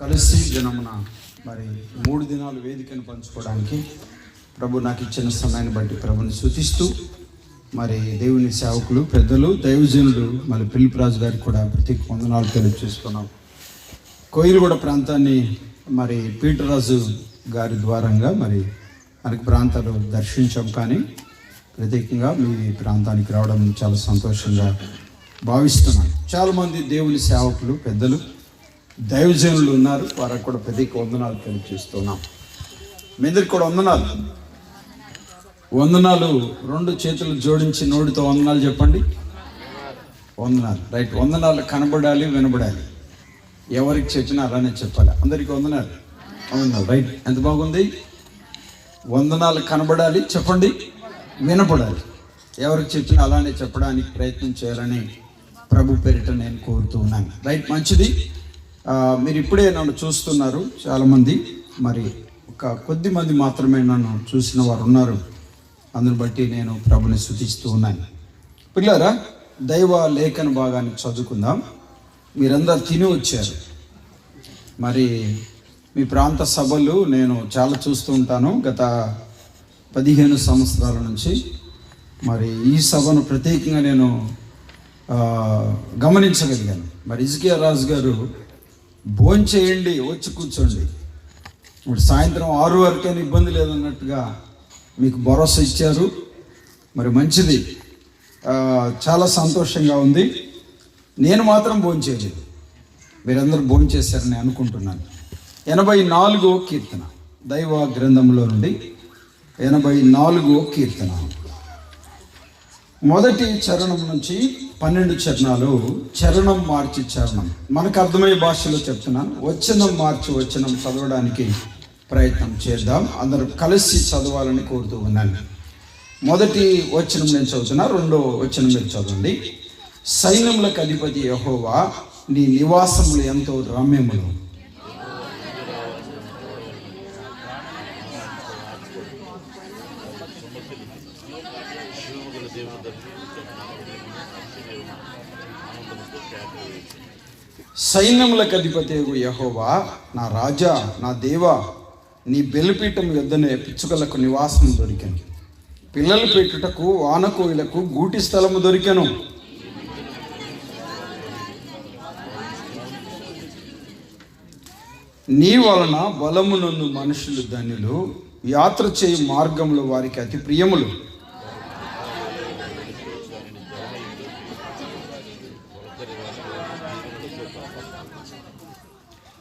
కలిసి దినమున మరి 3 దినాలు వేదికను పంచుకోవడానికి ప్రభు నాకు ఇచ్చిన సమయాన్ని బట్టి ప్రభుని స్తుతిస్తూ మరి దేవుని సేవకులు పెద్దలు దైవజనులు మరి పిలిపి రాజు గారికి కూడా ప్రత్యేక వందనాలు తెలియజేస్తున్నాం. కోయిలగూడ ప్రాంతాన్ని మరి పీటర్ రాజు గారి ద్వారంగా మరి మనకి ప్రాంతాలు దర్శించాం, కానీ ప్రత్యేకంగా మీ ప్రాంతానికి రావడం చాలా సంతోషంగా భావిస్తున్నాను. చాలామంది దేవుని సేవకులు పెద్దలు దైవజనులు ఉన్నారు, వారికి కూడా ప్రత్యేక వందనాలు తెలియజేస్తున్నాం. మీ అందరికి కూడా వందనాలు. 2 చేతులు జోడించి నోటితో వందనాలు చెప్పండి. వందనాలు. రైట్. వందనాలు కనబడాలి, వినబడాలి. ఎవరికి చెప్పినా అలానే చెప్పాలి. అందరికీ వందనాలు. వందనాలు. రైట్. ఎంత బాగుంది. వందనాలు కనబడాలి, చెప్పండి, వినపడాలి. ఎవరికి చెప్పినా అలానే చెప్పడానికి ప్రయత్నం చేయాలని ప్రభు పేరిట నేను కోరుతూ ఉన్నాను. రైట్. మంచిది. మీరు ఇప్పుడే నన్ను చూస్తున్నారు చాలామంది, మరి కొద్ది మంది మాత్రమే నన్ను చూసిన వారు ఉన్నారు. అందుని బట్టి నేను ప్రభుని స్తుతిస్తూ ఉన్నాను. పిల్లరా, దైవ లేఖన భాగాన్ని చదువుకుందాం. మీరందరూ తిని వచ్చారు. మరి మీ ప్రాంత సభలు నేను చాలా చూస్తూ ఉంటాను గత 15 సంవత్సరాల నుంచి. మరి ఈ సభను ప్రత్యేకంగా నేను గమనించగలిగాను. మరి హిజ్కియా రాజు గారు భోంచేయండి, వచ్చి కూర్చోండి, ఇప్పుడు సాయంత్రం 6 వరకైనా ఇబ్బంది లేదన్నట్టుగా మీకు భరోసా ఇచ్చారు. మరి మంచిది, చాలా సంతోషంగా ఉంది. నేను మాత్రం భోంచేయలేదు, మీరందరూ భోంచేశారని అనుకుంటున్నాను. 84వ కీర్తన దైవ గ్రంథంలో నుండి 84వ కీర్తన మొదటి చరణం నుంచి 12 చరణాలు. చరణం మార్చి చరణం మనకు అర్థమయ్యే భాషలో చెప్తున్నాను. వచనం మార్చి వచనం చదవడానికి ప్రయత్నం చేద్దాం. అందరూ కలిసి చదవాలని కోరుతూ ఉన్నాను. మొదటి వచనం నేను చదువుతున్నా, 2వ వచనం మీరు చదవండి. సైన్యములకు అధిపతి యెహోవా, నీ నివాసములు ఎంతో రమ్యములు. సైన్యములకు అధిపతి యెహోవా, నా రాజా, నా దేవా, నీ బెలిపీఠం యొద్దనే పిచ్చుకలకు నివాసం దొరికెను. పిల్లలు పెట్టుటకు వానకోయిలకు గూటి స్థలము దొరికెను. నీ వలన బలమునందు మనుషులు ధన్యులు, యాత్ర చేయు మార్గంలో వారికి అతి ప్రియములు.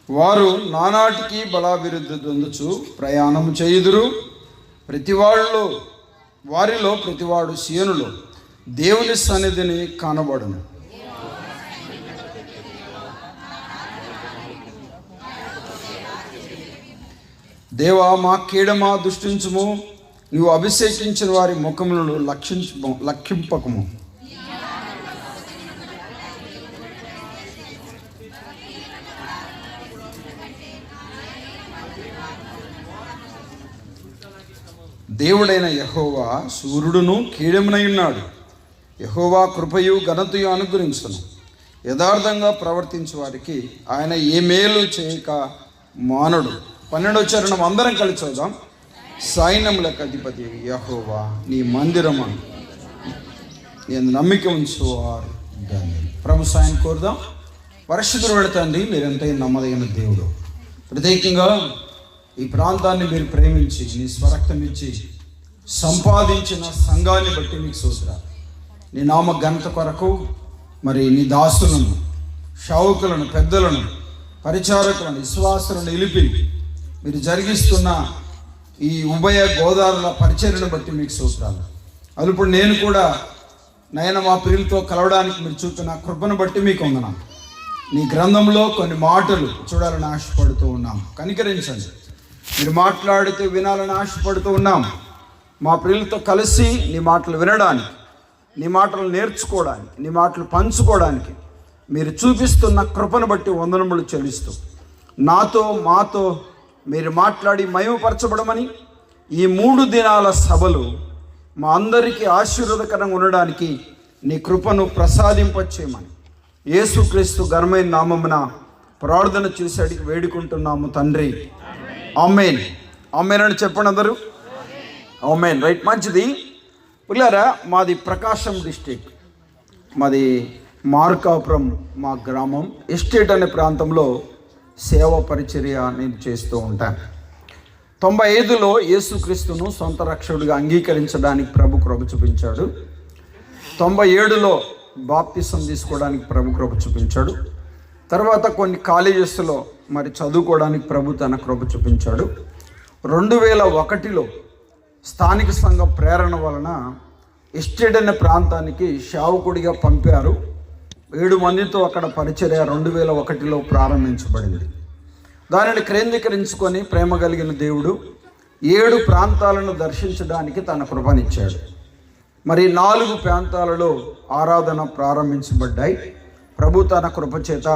వారు నానాటికి బలాభివృద్ధి పొందుచు ప్రయాణము చేయుదురు. వారిలో ప్రతివాడు సీయోనులో దేవుని సన్నిధిని కానబడును. దేవా, మా కీడమా దృష్టించుము, నువ్వు అభిషేకించిన వారి ముఖములను లక్షింపకము. దేవుడైన యెహోవా సూర్యుడును కీడెమునై ఉన్నాడు. యెహోవా కృపయు ఘనతయు అనుగ్రహించును. యథార్థంగా ప్రవర్తించే వారికి ఆయన ఏ మేలు చేయక మానడు. 12వ చరణం అందరం కలిసి చదువుదాం. సైన్యములకు అధిపతి యెహోవా, నీ మందిరము నేను నమ్మిక ఉంచువారు ధన్యులు. ప్రభు సాయం కోరుదాం. పరిశుద్ధుడు పెడతండి, మీరెంతైనా నమ్మదగిన దేవుడు. ప్రత్యేకంగా ఈ ప్రాంతాన్ని మీరు ప్రేమించి నీ స్వరక్తం ఇచ్చి సంపాదించిన సంఘాన్ని బట్టి మీకు స్తోత్రాలు. నీ నామ ఘనత కొరకు మరి నీ దాసులను, సేవకులను, పెద్దలను, పరిచారకులను, విశ్వాసులను నిలిపి మీరు జరిగిస్తున్న ఈ ఉభయ గోదావరిల పరిచర్యను బట్టి మీకు స్తోత్రాలు. అది ఇప్పుడు నేను కూడా మా ప్రియులతో కలవడానికి మీరు చూపిన కృపను బట్టి మీకు వందనాలు. నీ గ్రంథంలో కొన్ని మాటలు చూడాలని ఆశపడుతూ ఉన్నాం, కనికరించండి. మీరు మాట్లాడితే వినాలని ఆశపడుతూ ఉన్నాం. మా ప్రియులతో కలిసి నీ మాటలు వినడానికి, నీ మాటలు నేర్చుకోవడానికి, నీ మాటలు పంచుకోవడానికి మీరు చూపిస్తున్న కృపను బట్టి వందనములు చెల్లిస్తూ మాతో మీరు మాట్లాడి మహిమపరచబడమని, ఈ 3 దినాల సభలు మా అందరికీ ఆశీర్వాదకరంగా ఉండడానికి నీ కృపను ప్రసాదింపచేయమని యేసుక్రీస్తు ఘనమైన నామమున ప్రార్థన చేసి అడిగి వేడుకుంటున్నాము తండ్రి. ఆమేన్. ఆమేన్ అని చెప్పండి అందరూ. ఆమేన్. రైట్, మంచిది పిల్లారా. మాది ప్రకాశం డిస్ట్రిక్ట్, మాది మార్కాపురం మా గ్రామం. ఎస్టేట్ అనే ప్రాంతంలో సేవ పరిచర్య నేను చేస్తూ ఉంటాను. 95లో యేసుక్రీస్తును సొంత రక్షకుడిగా అంగీకరించడానికి ప్రభు కృప చూపించాడు. 97లో బాప్తిసం తీసుకోవడానికి ప్రభు కృప చూపించాడు. తర్వాత కొన్ని కాలేజెస్లో మరి చదువుకోవడానికి ప్రభు తన కృప చూపించాడు. 2001లో స్థానిక సంఘ ప్రేరణ వలన ఎస్టేట్ అనే ప్రాంతానికి సేవకుడిగా పంపారు. 7 మందితో అక్కడ పరిచర్య 2001లో ప్రారంభించబడింది. దానిని కేంద్రీకరించుకొని ప్రేమ కలిగిన దేవుడు 7 ప్రాంతాలను దర్శించడానికి తన కృపనిచ్చాడు. మరి 4 ప్రాంతాలలో ఆరాధన ప్రారంభించబడ్డాయి. ప్రభు తన కృప చేత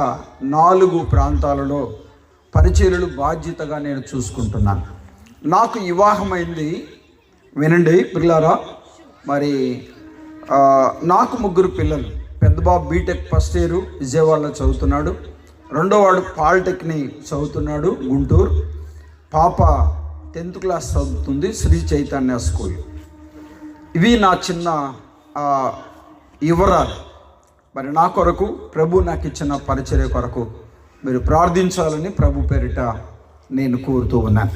4 ప్రాంతాలలో పరిచర్యలు బాధ్యతగా నేను చూసుకుంటున్నాను. నాకు వివాహమైంది. వినండి పిల్లారా, మరి నాకు 3 పిల్లలు. పెద్ద బాబు బీటెక్ ఫస్ట్ ఇయర్ విజయవాడలో చదువుతున్నాడు. రెండో వాడు పాలిటెక్నిక్ చదువుతున్నాడు గుంటూరు. పాప 10th క్లాస్ చదువుతుంది శ్రీ చైతన్య స్కూల్. ఇవి నా చిన్న వివరాలు. మరి నా కొరకు ప్రభు నాకు ఇచ్చిన పరిచర్య కొరకు మీరు ప్రార్థించాలని ప్రభు పేరిట నేను కోరుతూ ఉన్నాను.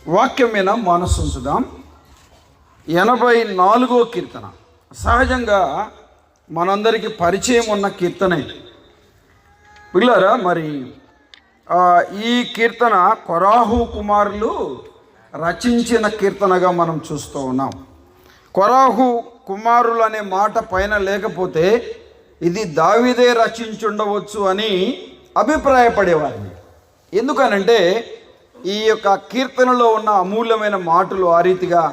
వాక్యం మీద మనసు ఉంచుదాం. 84వ కీర్తన సహజంగా మనందరికీ పరిచయం ఉన్న కీర్తనే పిల్లరా. మరి ఈ కీర్తన కొరాహు కుమారులు రచించిన కీర్తనగా మనం చూస్తూ ఉన్నాం. కొరాహు కుమారులు అనే మాట పైన లేకపోతే ఇది దావీదే రచించుండవచ్చు అని అభిప్రాయపడేవారిని. ఎందుకనంటే ఈ యొక్క కీర్తనలో ఉన్న అమూల్యమైన మాటలు ఆ రీతిగా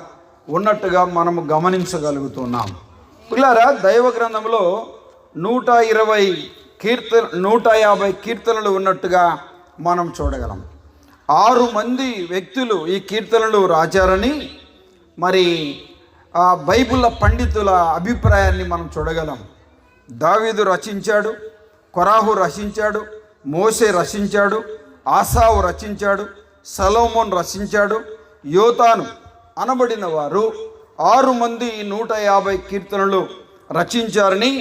ఉన్నట్టుగా మనము గమనించగలుగుతున్నాం. పిల్లారా, దైవ గ్రంథంలో 150 కీర్తనలు ఉన్నట్టుగా మనం చూడగలం. 6 మంది వ్యక్తులు ఈ కీర్తనలు రాశారని మరి బైబిల్ పండితుల అభిప్రాయాన్ని మనం చూడగలం. దావీదు రచించాడు, కొరాహు రచించాడు, మోసే రచించాడు, ఆసావు రచించాడు, సలోమోన్ రచించాడు, యోతాను అనబడిన వారు 6 మంది 150 కీర్తనలు రచించారని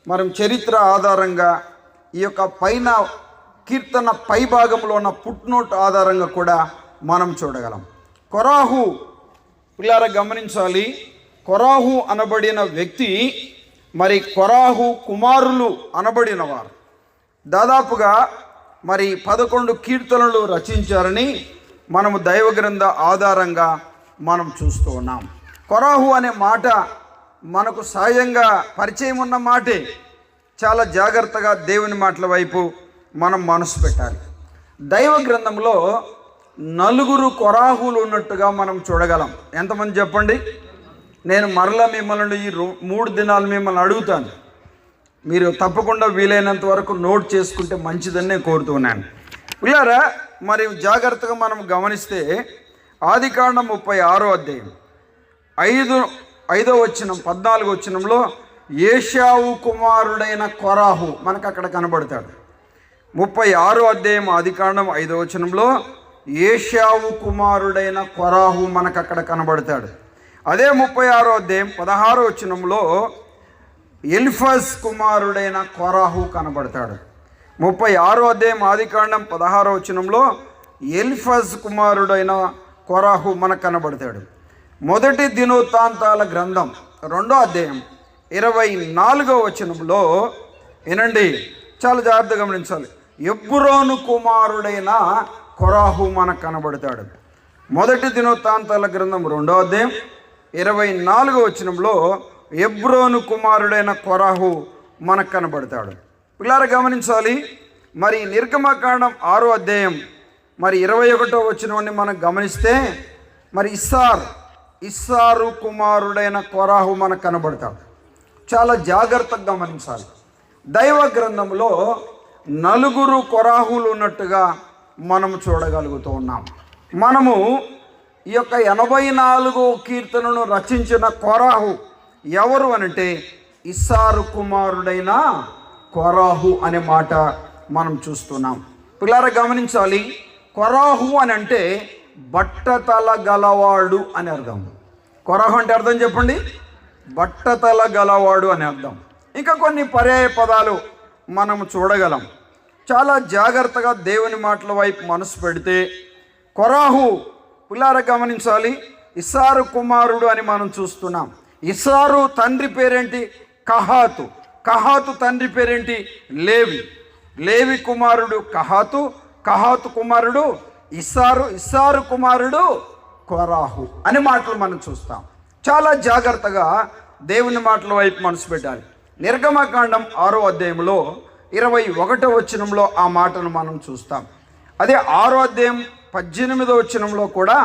మనం చరిత్ర ఆధారంగా ఈ యొక్క పైన కీర్తన పై భాగంలో ఉన్న ఫుట్నోట్ ఆధారంగా కూడా మనం చూడగలం. కొరాహు పిల్లారా గమనించాలి. కొరాహు అనబడిన వ్యక్తి మరి కొరాహు కుమారులు అనబడిన వారు దాదాపుగా మరి 11 కీర్తనలు రచించారని మనము దైవ గ్రంథ ఆధారంగా మనం చూస్తూ ఉన్నాం. కొరాహు అనే మాట మనకు సహజంగా పరిచయం ఉన్న మాటే. చాలా జాగ్రత్తగా దేవుని మాటల వైపు మనం మనసు పెట్టాలి. దైవ గ్రంథంలో 4 కొరాహులు ఉన్నట్టుగా మనం చూడగలం. ఎంతమంది చెప్పండి? నేను మరలా మిమ్మల్ని ఈ 3 దినాలు మిమ్మల్ని అడుగుతాను. మీరు తప్పకుండా వీలైనంత వరకు నోట్ చేసుకుంటే మంచిదని నేను కోరుతున్నాను. పిల్లారా, మరి జాగ్రత్తగా మనం గమనిస్తే ఆదికాండం 36వ అధ్యాయం 5వ వచనం 14వ వచనంలో ఏశావు కుమారుడైన కొరాహు మనకు అక్కడ కనబడతాడు. 36వ అధ్యాయం ఆదికాండం 5వ వచనంలో ఏశావు కుమారుడైన కొరాహు మనకు అక్కడ కనబడతాడు. అదే 36వ అధ్యాయం 16వ వచనంలో ఎలిఫజ్ కుమారుడైన కొరాహు కనబడతాడు. 36వ అధ్యాయం ఆదికాండం 16వ వచనంలో ఎలిఫజ్ కుమారుడైన కొరాహు మనకు కనబడతాడు. మొదటి దినవృత్తాంతాల గ్రంథం 2వ అధ్యాయం 24వ వచనంలో వినండి, చాలా జాగ్రత్తగా గమనించాలి. ఎబ్రోను కుమారుడైన కొరాహు మనకు కనబడతాడు. మొదటి దినవృత్తాంతాల గ్రంథం 2వ అధ్యాయం 24వ వచనంలో ఎబ్రోను కుమారుడైన కొరాహు మనకు కనబడతాడు. పిల్లారా గమనించాలి. మరి నిర్గమకాండం 6వ అధ్యాయం మరి 21వ వచనాన్ని మనం గమనిస్తే మరి ఇస్సారు కుమారుడైన కొరాహు మనకు కనబడతాడు. చాలా జాగ్రత్తగా గమనించాలి. దైవ గ్రంథంలో 4 కొరాహులు ఉన్నట్టుగా మనం చూడగలుగుతూ ఉన్నాం. మనము ఈ యొక్క 84వ కీర్తనను రచించిన కొరాహు ఎవరు అనంటే ఇస్సారు కుమారుడైన కొరాహు అనే మాట మనం చూస్తున్నాం. పిల్లారా గమనించాలి, కొరాహు అని అంటే బట్టతల గలవాడు అని అర్థం. కొరాహు అంటే అర్థం చెప్పండి, బట్టతల గలవాడు అని అర్థం. ఇంకా కొన్ని పర్యాయ పదాలు మనం చూడగలం. చాలా జాగ్రత్తగా దేవుని మాటల వైపు మనసు పెడితే కొరాహు పిల్లారా గమనించాలి, ఇస్సారు కుమారుడు అని మనం చూస్తున్నాం. ఇస్సారు తండ్రి పేరేంటి? కహాతు. కహాతు తండ్రి పేరేంటి? లేవి. లేవి కుమారుడు కహాతు. కహాతు కుమారుడు ఇస్సారు. ఇస్సారు కుమారుడు కొరాహు అని మాటలు మనం చూస్తాం. చాలా జాగ్రత్తగా దేవుని మాటల వైపు మనసు పెట్టాలి. నిర్గమకాండం 6వ అధ్యాయంలో 21వ వచనంలో ఆ మాటను మనం చూస్తాం. అదే 6వ అధ్యాయం 18వ వచనంలో కూడా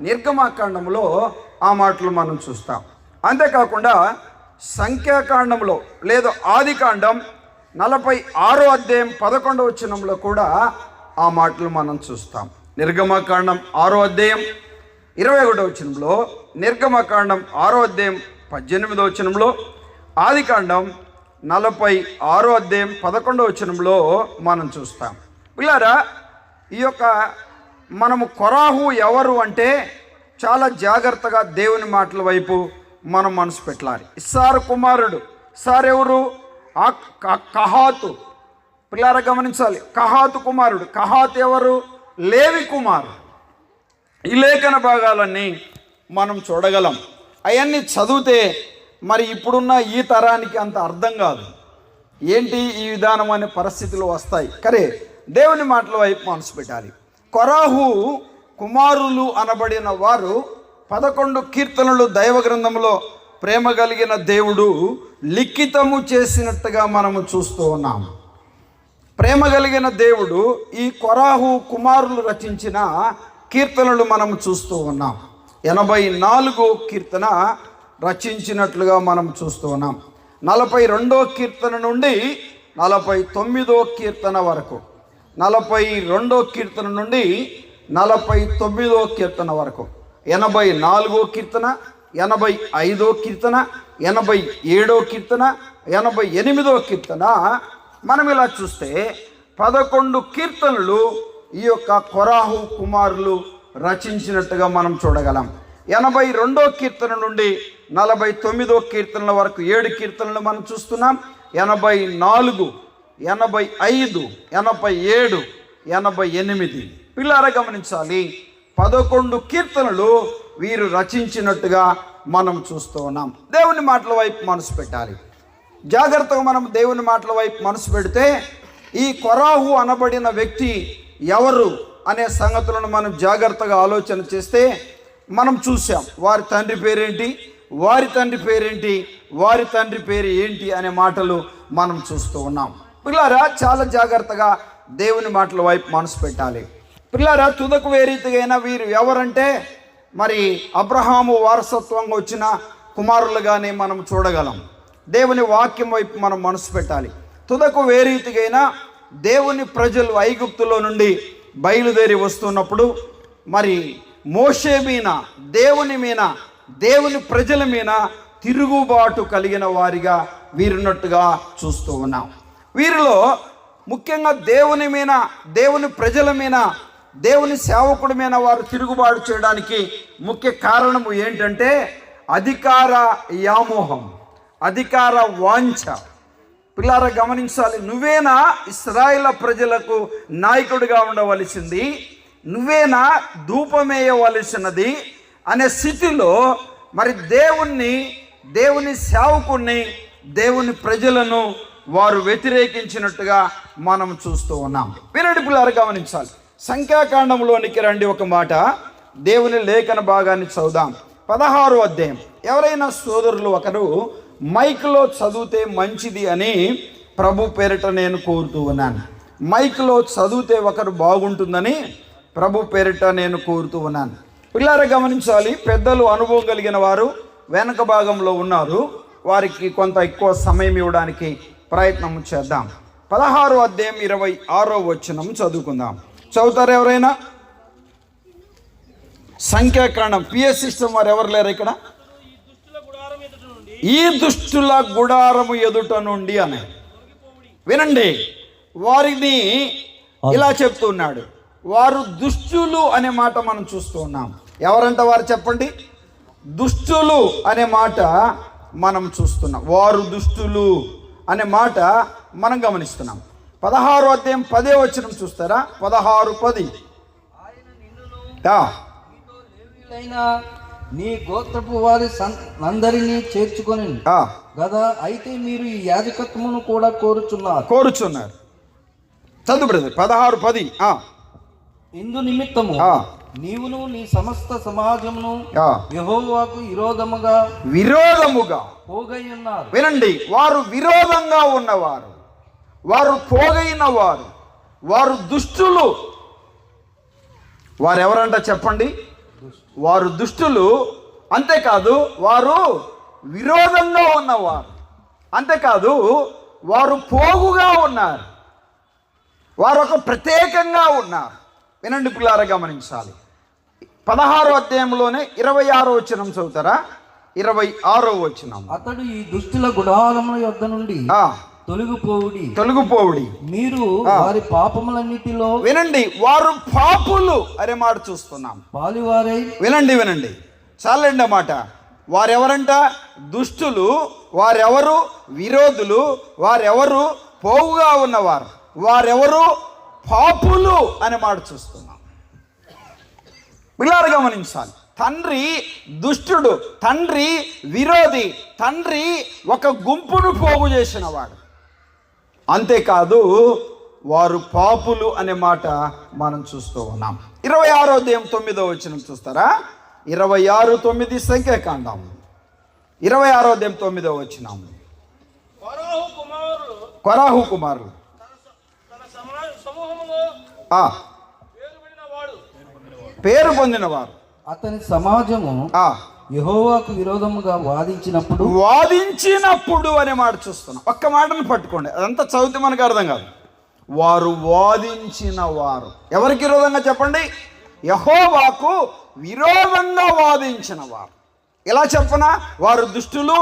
నిర్గమకాండంలో ఆ మాటలు మనం చూస్తాం. అంతేకాకుండా సంఖ్యాకాండంలో లేదా ఆదికాండం 46వ అధ్యాయం 11వ వచనంలో కూడా ఆ మాటలు మనం చూస్తాం. నిర్గమకాండం 6వ అధ్యాయం 21వ వచనంలో, నిర్గమకాండం 6వ అధ్యాయం 18వ వచనంలో, ఆదికాండం 46వ అధ్యాయం 11వ వచనంలో మనం చూస్తాం. పిల్లారా, ఈ యొక్క మనము కొరాహు ఎవరు అంటే చాలా జాగ్రత్తగా దేవుని మాటల వైపు మనం మనసు పెట్టాలి. ఇస్సారు కుమారుడు. ఇస్సారు ఎవరు? కహాతు. పిల్లారా గమనించాలి, కహాతు కుమారుడు. కహాతు ఎవరు? లేవి కుమారుడు. ఈ లేఖన భాగాలన్నీ మనం చూడగలం. అవన్నీ చదివితే మరి ఇప్పుడున్న ఈ తరానికి అంత అర్థం కాదు. ఏంటి ఈ విధానం అనే పరిస్థితులు వస్తాయి. కరే దేవుని మాటల వైపు మనసు పెట్టాలి. కొరాహు కుమారులు అనబడిన వారు 11 కీర్తనలు దైవ గ్రంథంలో ప్రేమ కలిగిన దేవుడు లిఖితము చేసినట్టుగా మనము చూస్తూ ఉన్నాము. ప్రేమ కలిగిన దేవుడు ఈ కొరాహు కుమారులు రచించిన కీర్తనలు మనము చూస్తూ ఉన్నాం. 84వ కీర్తన రచించినట్లుగా మనం చూస్తూ ఉన్నాం. 42వ కీర్తన నుండి 49వ కీర్తన వరకు, 42వ కీర్తన నుండి 49వ కీర్తన వరకు, 84వ కీర్తన, 85వ కీర్తన, 87వ కీర్తన, 88వ కీర్తన. మనం ఇలా చూస్తే 11 కీర్తనలు ఈ యొక్క కొరాహు కుమారులు రచించినట్టుగా మనం చూడగలం. 82వ కీర్తన నుండి 49వ కీర్తనల వరకు 7 కీర్తనలు మనం చూస్తున్నాం. 84, 85, 87, 88. పిల్లారా గమనించాలి, 11 కీర్తనలు వీరు రచించినట్టుగా మనం చూస్తూ ఉన్నాం. దేవుని మాటల వైపు మనసు పెట్టాలి. జాగ్రత్తగా మనం దేవుని మాటల వైపు మనసు పెడితే ఈ కొరాహు అనబడిన వ్యక్తి ఎవరు అనే సంగతులను మనం జాగ్రత్తగా ఆలోచన చేస్తే మనం చూసాం. వారి తండ్రి పేరేంటి, వారి తండ్రి పేరేంటి, వారి తండ్రి పేరు ఏంటి అనే మాటలు మనం చూస్తూ ఉన్నాం. పిల్లారా, చాలా జాగ్రత్తగా దేవుని మాటల వైపు మనసు పెట్టాలి. పిల్లారా, తుదకు ఏ రీతిగా వీరు ఎవరంటే మరి అబ్రహాము వారసత్వంగా వచ్చిన కుమారులుగానే మనం చూడగలం. దేవుని వాక్యం వైపు మనం మనసు పెట్టాలి. తుదకు ఏ రీతిగా దేవుని ప్రజలు ఐగుప్తులో నుండి బయలుదేరి వస్తున్నప్పుడు మరి మోషే మీద, దేవుని మీద, దేవుని ప్రజల మీద తిరుగుబాటు కలిగిన వారిగా వీరున్నట్టుగా చూస్తూ ఉన్నాం. వీరిలో ముఖ్యంగా దేవుని మీద, దేవుని ప్రజల మీద, దేవుని సేవకుడి మీద వారు తిరుగుబాటు చేయడానికి ముఖ్య కారణము ఏంటంటే అధికార వ్యామోహం, అధికార వాంఛ. పిల్లారా గమనించాలి, నువ్వేనా ఇశ్రాయేలు ప్రజలకు నాయకుడిగా ఉండవలసింది, నువ్వేనా ధూపమేయవలసినది అనే స్థితిలో మరి దేవుని సేవకుణ్ణి, దేవుని ప్రజలను వారు వ్యతిరేకించినట్టుగా మనం చూస్తూ ఉన్నాం. వినండి పిల్లారా గమనించాలి. సంఖ్యాకాండంలోనికి రండి, ఒక మాట దేవుని లేఖన భాగాన్ని చదువుదాం. 16వ అధ్యాయం. ఎవరైనా సోదరులు ఒకరు మైక్లో చదివితే మంచిది అని ప్రభు పేరిట నేను కోరుతూ ఉన్నాను. మైక్లో చదివితే ఒకరు బాగుంటుందని ప్రభు పేరిట నేను కోరుతూ ఉన్నాను. పిల్లారా గమనించాలి, పెద్దలు అనుభవం కలిగిన వారు వెనక భాగంలో ఉన్నారు. వారికి కొంత ఎక్కువ సమయం ఇవ్వడానికి ప్రయత్నం చేద్దాం. 16వ అధ్యాయం 26వ వచనం చదువుకుందాం. చదువుతారు ఎవరైనా? సంఖ్యాకాండం పిఎస్ సిస్టమ్ వారు ఎవరు లేరు ఇక్కడ? ఈ దుష్టుల గుడారము ఎదుట నుండి అని వినండి. వారిని ఇలా చెప్తున్నాడు. వారు దుష్టులు అనే మాట మనం చూస్తూ ఉన్నాం. ఎవరంట వారు చెప్పండి? దుష్టులు అనే మాట మనం చూస్తున్నాం. వారు దుష్టులు అనే మాట మనం గమనిస్తున్నాం. 16వ అధ్యాయం 10వ వచనం చూస్తారా? 16:10. నీ గోత్రపు వారి అందరినీ చేర్చుకొని కదా, అయితే మీరు ఈ యాజకత్వమును కూడా కోరుచున్నారు. చదువు బ్రదర్. 16:10. ఇందు నిమిత్తము నీవును నీ సమస్త సమాజమును యెహోవాకు విరోధముగా పోగై ఉన్నారు. వినండి, వారు విరోధంగా ఉన్నవారు, వారు పోగైన వారు, వారు దుష్టులు. వారెవరంట చెప్పండి? వారు దుష్టులు. అంతేకాదు వారు విరోధంగా ఉన్నవారు, అంతేకాదు వారు పోగుగా ఉన్నారు, వారు ఒక ప్రత్యేకంగా ఉన్నారు. వినండి పిల్లారా, గమనించాలి. 16వ అధ్యాయంలోనే 26వ వచనం చదువుతారా? 26వ వచనం. అతడు ఈ దుష్టుల గుడారముల యొద్ద నుండి తొలగిపోవుడి, మీరు వారి పాపములన్నిటిలో. వినండి, వారు పాపులు అనే మాట చూస్తున్నాం. పాలువారై. వినండి చాలండి అన్నమాట. వారెవరంట? దుష్టులు. వారెవరు? విరోధులు. వారెవరు? పోగుగా ఉన్నవారు. వారెవరు? పాపులు అనే మాట చూస్తున్నాం. పిల్లలు గమనించాలి. తండ్రి దుష్టుడు, తండ్రి విరోధి, తండ్రి ఒక గుంపును పోగు చేసిన వాడు. అంతేకాదు వారు పాపులు అనే మాట మనం చూస్తూ ఉన్నాం. 26వ అధ్యాయం 9వ వచనం చూస్తారా? 26:9 సంఖ్యాకాండం 26వ అధ్యాయం 9వ వచనం. కొరాహు కుమారులు పేరు పొందినవారు. అతని సమాజము యెహోవాకు విరోధముగా వాదించినప్పుడు అనే మాట చూస్తున్నాం. ఒక్క మాటను పట్టుకోండి, అదంతా చదివితే మనకు అర్థం కాదు. వారు వాదించిన వారు. ఎవరికి విరోధంగా చెప్పండి? యెహోవాకు విరోధంగా వాదించిన వారు. ఎలా చెప్పనా? వారు దుష్టులు,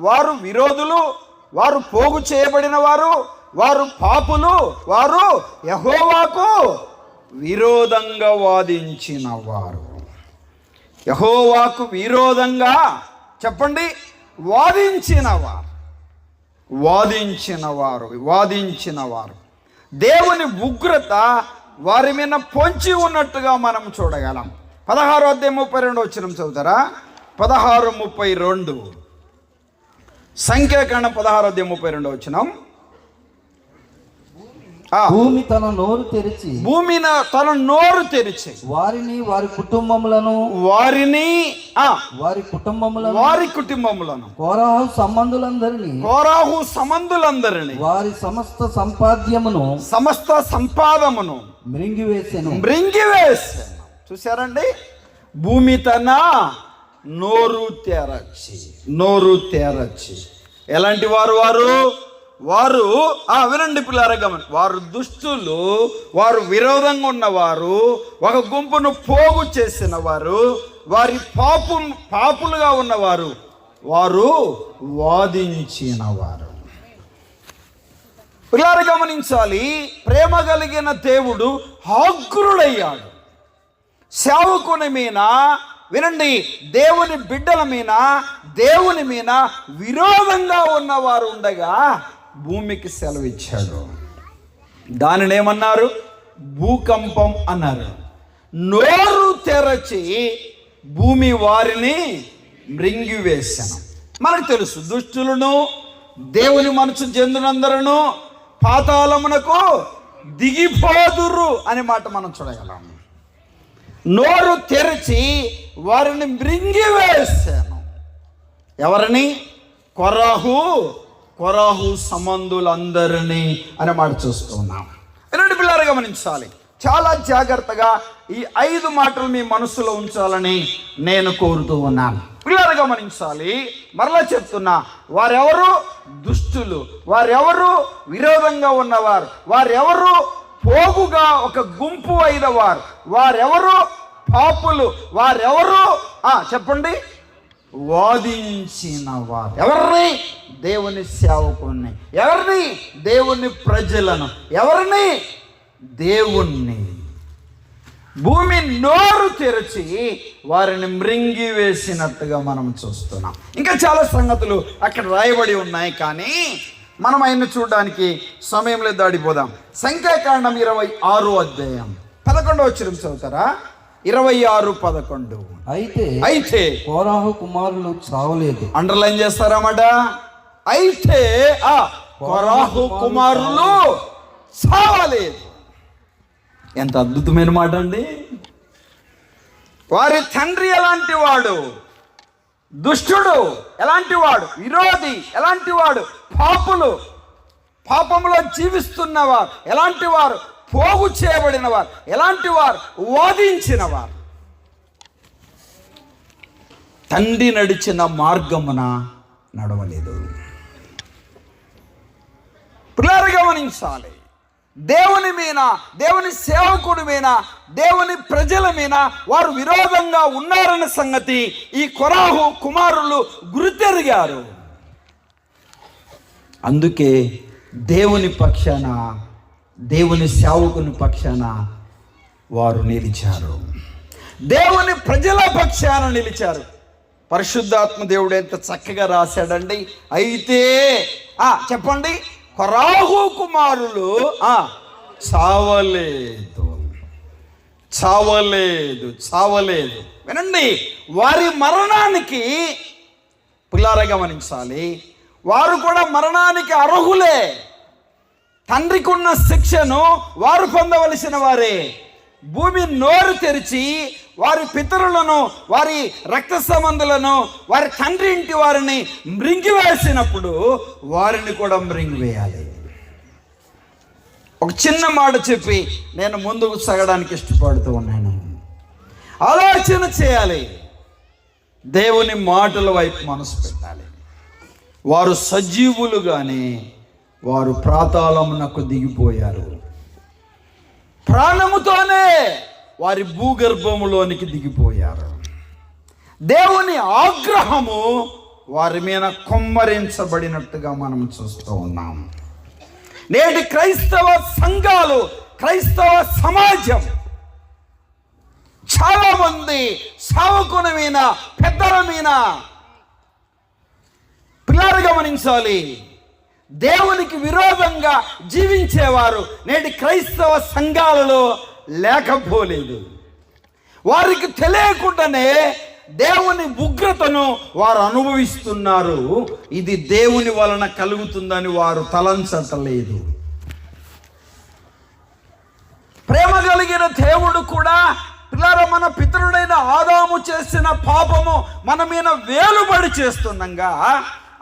వారు విరోధులు, వారు పోగు చేయబడిన వారు, వారు పాపులు, వారు యెహోవాకు విరోధంగా వాదించిన వారు. యెహోవాకు విరోధంగా చెప్పండి, వాదించిన వారు. దేవుని ఉగ్రత వారి మీద పొంచి ఉన్నట్టుగా మనం చూడగలం. 16వ అధ్యాయం 32వ వచనం చదువుతారా? 16:32 సంఖ్యాకాండం 16వ అధ్యాయం 32వ వచనం. భూమి తన నోరు తెరిచి వారిని వారి కుటుంబములను కోరాహు సంబంధులందరినీ వారి సమస్త సంపాదమును మృంగివేసెను. చూసారండి? భూమి తన నోరు తెరచి. ఎలాంటి వారు? వినండి పిల్లారా, గమని. వారు దుష్టులు, వారు విరోధంగా ఉన్నవారు, ఒక గుంపును పోగు చేసిన వారు, వారి పాపులుగా ఉన్నవారు, వారు వాదించిన వారు. పిల్లారా గమనించాలి. ప్రేమ కలిగిన దేవుడు ఆగ్రుడయ్యాడు. సేవకుని మీద, వినండి, దేవుని బిడ్డల మీద, దేవుని మీద విరోధంగా ఉన్నవారు ఉండగా భూమికి సెలవిచ్చాడు. దానిని ఏమన్నారు? భూకంపం అన్నారు. నోరు తెరచి భూమి వారిని మృంగివేశాను. మనకు తెలుసు, దుష్టులను దేవుని మనసు చెందినందరూ పాతాళమునకు దిగిపోదురు అనే మాట మనం చూడగలం. నోరు తెరచి వారిని మృంగివేశాను. ఎవరిని? కొరాహు సంబంధులందరినీ అనే మాట చూస్తున్నాం. రెండు పిల్లలు గమనించాలి. చాలా జాగ్రత్తగా ఈ 5 మాటలు మీ మనసులో ఉంచాలని నేను కోరుతూ ఉన్నాను. పిల్లలు గమనించాలి. మరలా చెప్తున్నా, వారెవరు? దుష్టులు. వారెవరు? విరోధంగా ఉన్నవారు. వారెవరు? పోగుగా ఒక గుంపు అయిన వారు. వారెవరు? పాపులు. వారెవరు? చెప్పండి. వాదించిన వారు. ఎవరిని? దేవుని సేవకుని. ఎవరిని? దేవుని ప్రజలను. ఎవరిని? దేవుణ్ణి. భూమి నోరు తెరిచి వారిని మృంగి వేసినట్టుగా మనం చూస్తున్నాం. ఇంకా చాలా సంగతులు అక్కడ రాయబడి ఉన్నాయి, కానీ మనం ఆయన చూడడానికి సమయంలో దాడిపోదాం. సంఖ్యాకాండం 26వ అధ్యాయం 11వ వచనం చదువుతారా? 26:11. అయితే కోరాహు కుమారులు చావలేదు. అండర్లైన్ చేస్తారన్నమాట. అయితే కోరాహు కుమారులు చావలేదు. ఎంత అద్భుతమైన మాట అండి. వారి తండ్రి ఎలాంటి వాడు? దుష్టుడు. ఎలాంటి వాడు? విరోధి. ఎలాంటి వాడు? పాపులు. పాపంలో జీవిస్తున్నవారు. ఎలాంటి వారు? పోగు చేయబడిన వారు. ఎలాంటి వారు? వాదించిన వారు. తండ్రి నడిచిన మార్గమున నడవలేదు. పిల్లలు గమనించాలి. దేవుని మీద, దేవుని సేవకుడి మీద, దేవుని ప్రజల మీద వారు విరోధంగా ఉన్నారన్న సంగతి ఈ కోరాహు కుమారులు గుర్తెరిగారు. అందుకే దేవుని పక్షాన, దేవుని సేవకుని పక్షాన వారు నిలిచారు. దేవుని ప్రజల పక్షాన నిలిచారు. పరిశుద్ధాత్మ దేవుడు ఎంత చక్కగా రాశాడండి. అయితే చెప్పండి, కోరాహు కుమారులు చావలేదు. చావలేదు. చావలేదు. వినండి, వారి మరణానికి పిల్లారా గమనించాలి, వారు కూడా మరణానికి అర్హులే. తండ్రికి ఉన్న శిక్షను వారు పొందవలసిన వారే. భూమి నోరు తెరిచి వారి పితరులను, వారి రక్త సంబంధులను, వారి తండ్రి ఇంటి వారిని మృంగివేసినప్పుడు వారిని కూడా మృంగివేయాలి. ఒక చిన్న మాట చెప్పి నేను ముందుకు సాగడానికి ఇష్టపడుతూ ఉన్నాను. ఆలోచన చేయాలి. దేవుని మాటల వైపు మనసు పెట్టాలి. వారు సజీవులుగానే వారు పాతాళమునకు దిగిపోయారు. ప్రాణముతోనే వారి భూగర్భములోనికి దిగిపోయారు. దేవుని ఆగ్రహము వారి మీద కొమ్మరించబడినట్టుగా మనం చూస్తూ ఉన్నాం. నేటి క్రైస్తవ సంఘాలు, క్రైస్తవ సమాజం చాలా మంది సేవకుల మీద, పెద్దల మీద, పిల్లలు గమనించాలి, దేవునికి విరోధంగా జీవించేవారు నేటి క్రైస్తవ సంఘాలలో లేకపోలేదు. వారికి తెలియకుండానే దేవుని ఉగ్రతను వారు అనుభవిస్తున్నారు. ఇది దేవుని వలన కలుగుతుందని వారు తలంచటలేదు. ప్రేమ కలిగిన దేవుడు కూడా పిల్లలు, మన పితరుడైన ఆదాము చేసిన పాపము మన మీద వేలుబడి చేస్తుండగా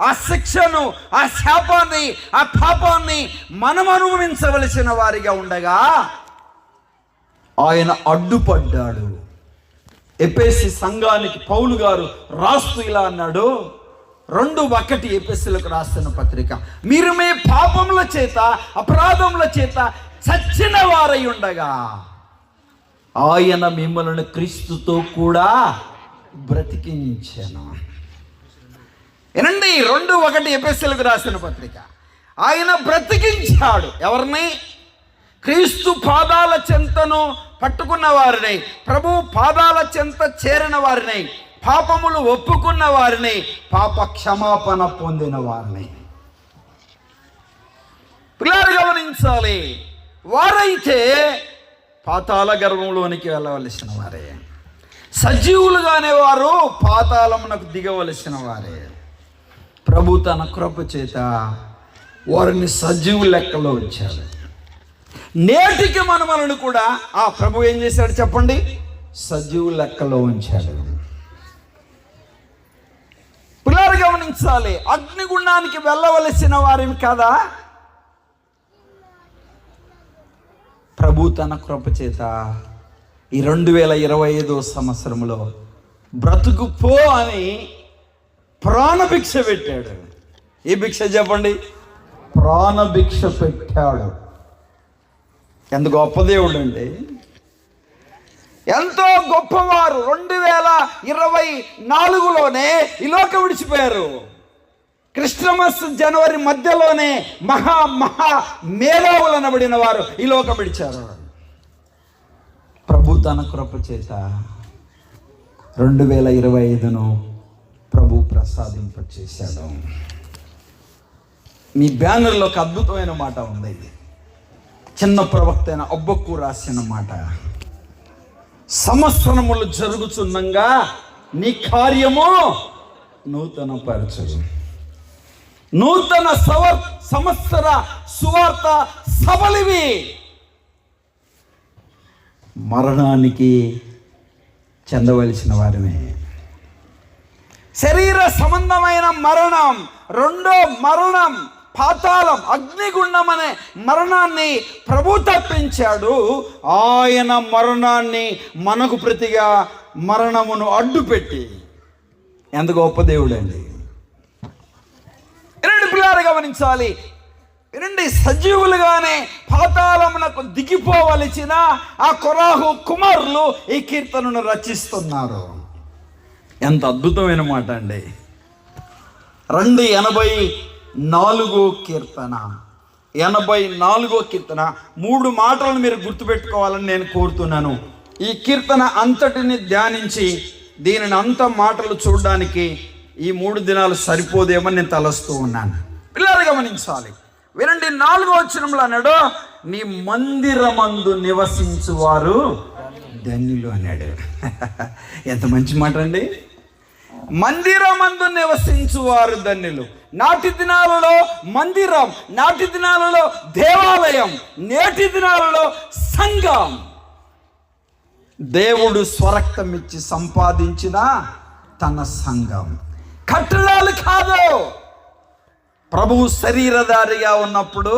ఆ శిక్షను, ఆ శాపాన్ని, ఆ పాపాన్ని మనం అనుభవించవలసిన వారిగా ఉండగా ఆయన అడ్డుపడ్డాడు. ఎఫెసీ సంఘానికి పౌలు గారు రాస్తూ ఇలా అన్నాడు, 2:1 ఎఫెసీలకు రాస్తున్న పత్రిక, మీరు మీ పాపముల చేత, అపరాధముల చేత చచ్చిన వారై ఉండగా ఆయన మిమ్మల్ని క్రీస్తుతో కూడా బ్రతికించెను. ఏనండి, 2:1 ఎఫెసీలకు రాసిన పత్రిక. ఆయన బ్రతికించాడు. ఎవరిని? క్రీస్తు పాదాల చెంతను పట్టుకున్న వారిని, ప్రభు పాదాల చెంత చేరిన వారిని, పాపములు ఒప్పుకున్న వారిని, పాప క్షమాపణ పొందిన వారిని. పిల్లలు గమనించాలి, వారైతే పాతాళ గర్భంలోనికి వెళ్ళవలసిన వారే. సజీవులుగానే వారు పాతాళమునకు దిగవలసిన వారే. ప్రభు తన కృప చేత వారిని సజీవు లెక్కలో ఉంచాడు. నేటికి మనలను కూడా ఆ ప్రభు ఏం చేశాడు చెప్పండి? సజీవు లెక్కలో ఉంచాడు. పిల్లలు గమనించాలి, అగ్నిగుండానికి వెళ్ళవలసిన వారిని కదా ప్రభు తన కృప చేత ఈ 2025 సంవత్సరంలో బ్రతుకు పో అని ప్రాణభిక్ష పెట్టాడు. ఏ భిక్ష చెప్పండి? ప్రాణభిక్ష పెట్టాడు. ఎంత గొప్ప దేవుడు అండి. ఎంతో గొప్పవారు 2024లోనే ఈ లోకం విడిచిపోయారు. క్రిస్టమస్ జనవరి మధ్యలోనే మహా మేధావులు అనబడిన వారు ఈ లోకం విడిచారు. ప్రభు తన కృప చేత 2025ను ప్రభు ప్రసాదింపచేశాడు. మీ బ్యానర్లో ఒక అద్భుతమైన మాట ఉంది. చిన్న ప్రవక్త అయిన హబక్కూ రాసిన మాట. సంవత్సరములు జరుగుచున్నంగా నీ కార్యము నూతన పరచు. నూతన సంవత్సర సువార్త సభలివి. మరణానికి చెందవలసిన వారిమే. శరీర సంబంధమైన మరణం, రెండో మరణం పాతాళం, అగ్నిగుండం అనే మరణాన్ని ప్రభు తప్పించాడు. ఆయన మరణాన్ని మనకు ప్రతిగా మరణమును అడ్డుపెట్టి ఎంత గొప్ప దేవుడండి. వినండి పిల్లలు, గమనించాలి. వినండి, సజీవులుగానే పాతాళమునకు దిగిపోవలసిన ఆ కొరాహు కుమారులు ఈ కీర్తనను రచిస్తున్నారు. ఎంత అద్భుతమైన మాట అండి. 84వ కీర్తన 84వ కీర్తన 3 మాటలను మీరు గుర్తుపెట్టుకోవాలని నేను కోరుతున్నాను. ఈ కీర్తన అంతటిని ధ్యానించి దీనిని అంత మాటలు చూడడానికి ఈ 3 దినాలు సరిపోదేమని నేను తలస్తూ ఉన్నాను. పిల్లలు గమనించాలి. వినండి, 4వ వచనంలో అన్నాడు, నీ మందిరమందు నివసించువారు ధన్యులు అన్నాడు. ఎంత మంచి మాట అండి. మందిరమందు నివసించువారు ధన్యులు. నాటి దినాలలో మందిరం, నాటి దినాలలో దేవాలయం, నేటి దినాలలో సంఘం. దేవుడు స్వరక్తం ఇచ్చి సంపాదించిన తన సంఘం, కట్టడాలు కాదు. ప్రభువు శరీరధారిగా ఉన్నప్పుడు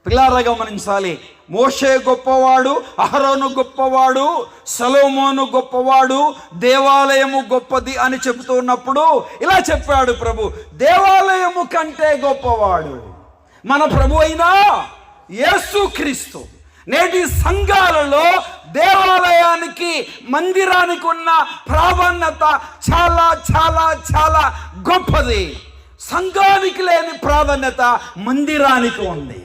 పిల్లారా గమనించాలి. మోషే గొప్పవాడు, అహరోను గొప్పవాడు, సొలొమోను గొప్పవాడు, దేవాలయము గొప్పది అని చెబుతూ ఉన్నప్పుడు ఇలా చెప్పాడు ప్రభు, దేవాలయము కంటే గొప్పవాడు మన ప్రభు అయినా యేసుక్రీస్తు. నేటి సంఘాలలో దేవాలయానికి, మందిరానికి ఉన్న ప్రాధాన్యత చాలా చాలా చాలా గొప్పది. సంఘానికి లేని ప్రాధాన్యత మందిరానికి ఉంది.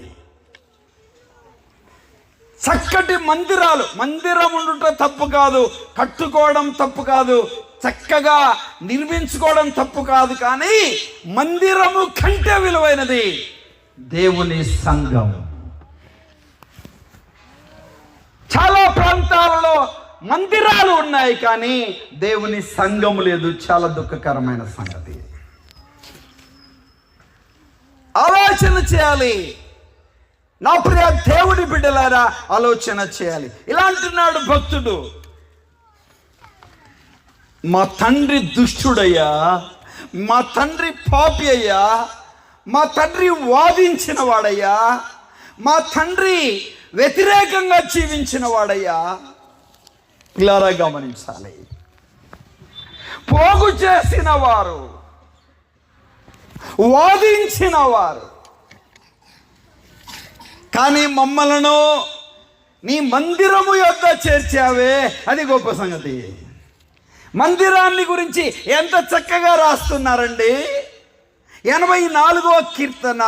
చక్కటి మందిరం ఉండటం తప్పు కాదు, కట్టుకోవడం తప్పు కాదు, చక్కగా నిర్మించుకోవడం తప్పు కాదు. కానీ మందిరము కంటే విలువైనది దేవుని సంఘం. చాలా ప్రాంతాలలో మందిరాలు ఉన్నాయి కానీ దేవుని సంఘం లేదు. చాలా దుఃఖకరమైన సంగతి. ఆలోచన చేయాలి. నా ప్రియ దేవుడి బిడ్డలారా, ఆలోచన చేయాలి. ఇలా అంటున్నాడు భక్తుడు, మా తండ్రి దుష్టుడయ్యా, మా తండ్రి పాపి అయ్యా, మా తండ్రి వాదించిన వాడయ్యా, మా తండ్రి వ్యతిరేకంగా జీవించిన వాడయ్యా. పిల్లారా గమనించాలి. పోగు చేసిన వారు, వాదించిన వారు, కానీ మమ్మలను నీ మందిరము యొద్ద చేర్చావే, అది గొప్ప సంగతి. మందిరాన్ని గురించి ఎంత చక్కగా రాస్తున్నారండి. 84వ కీర్తన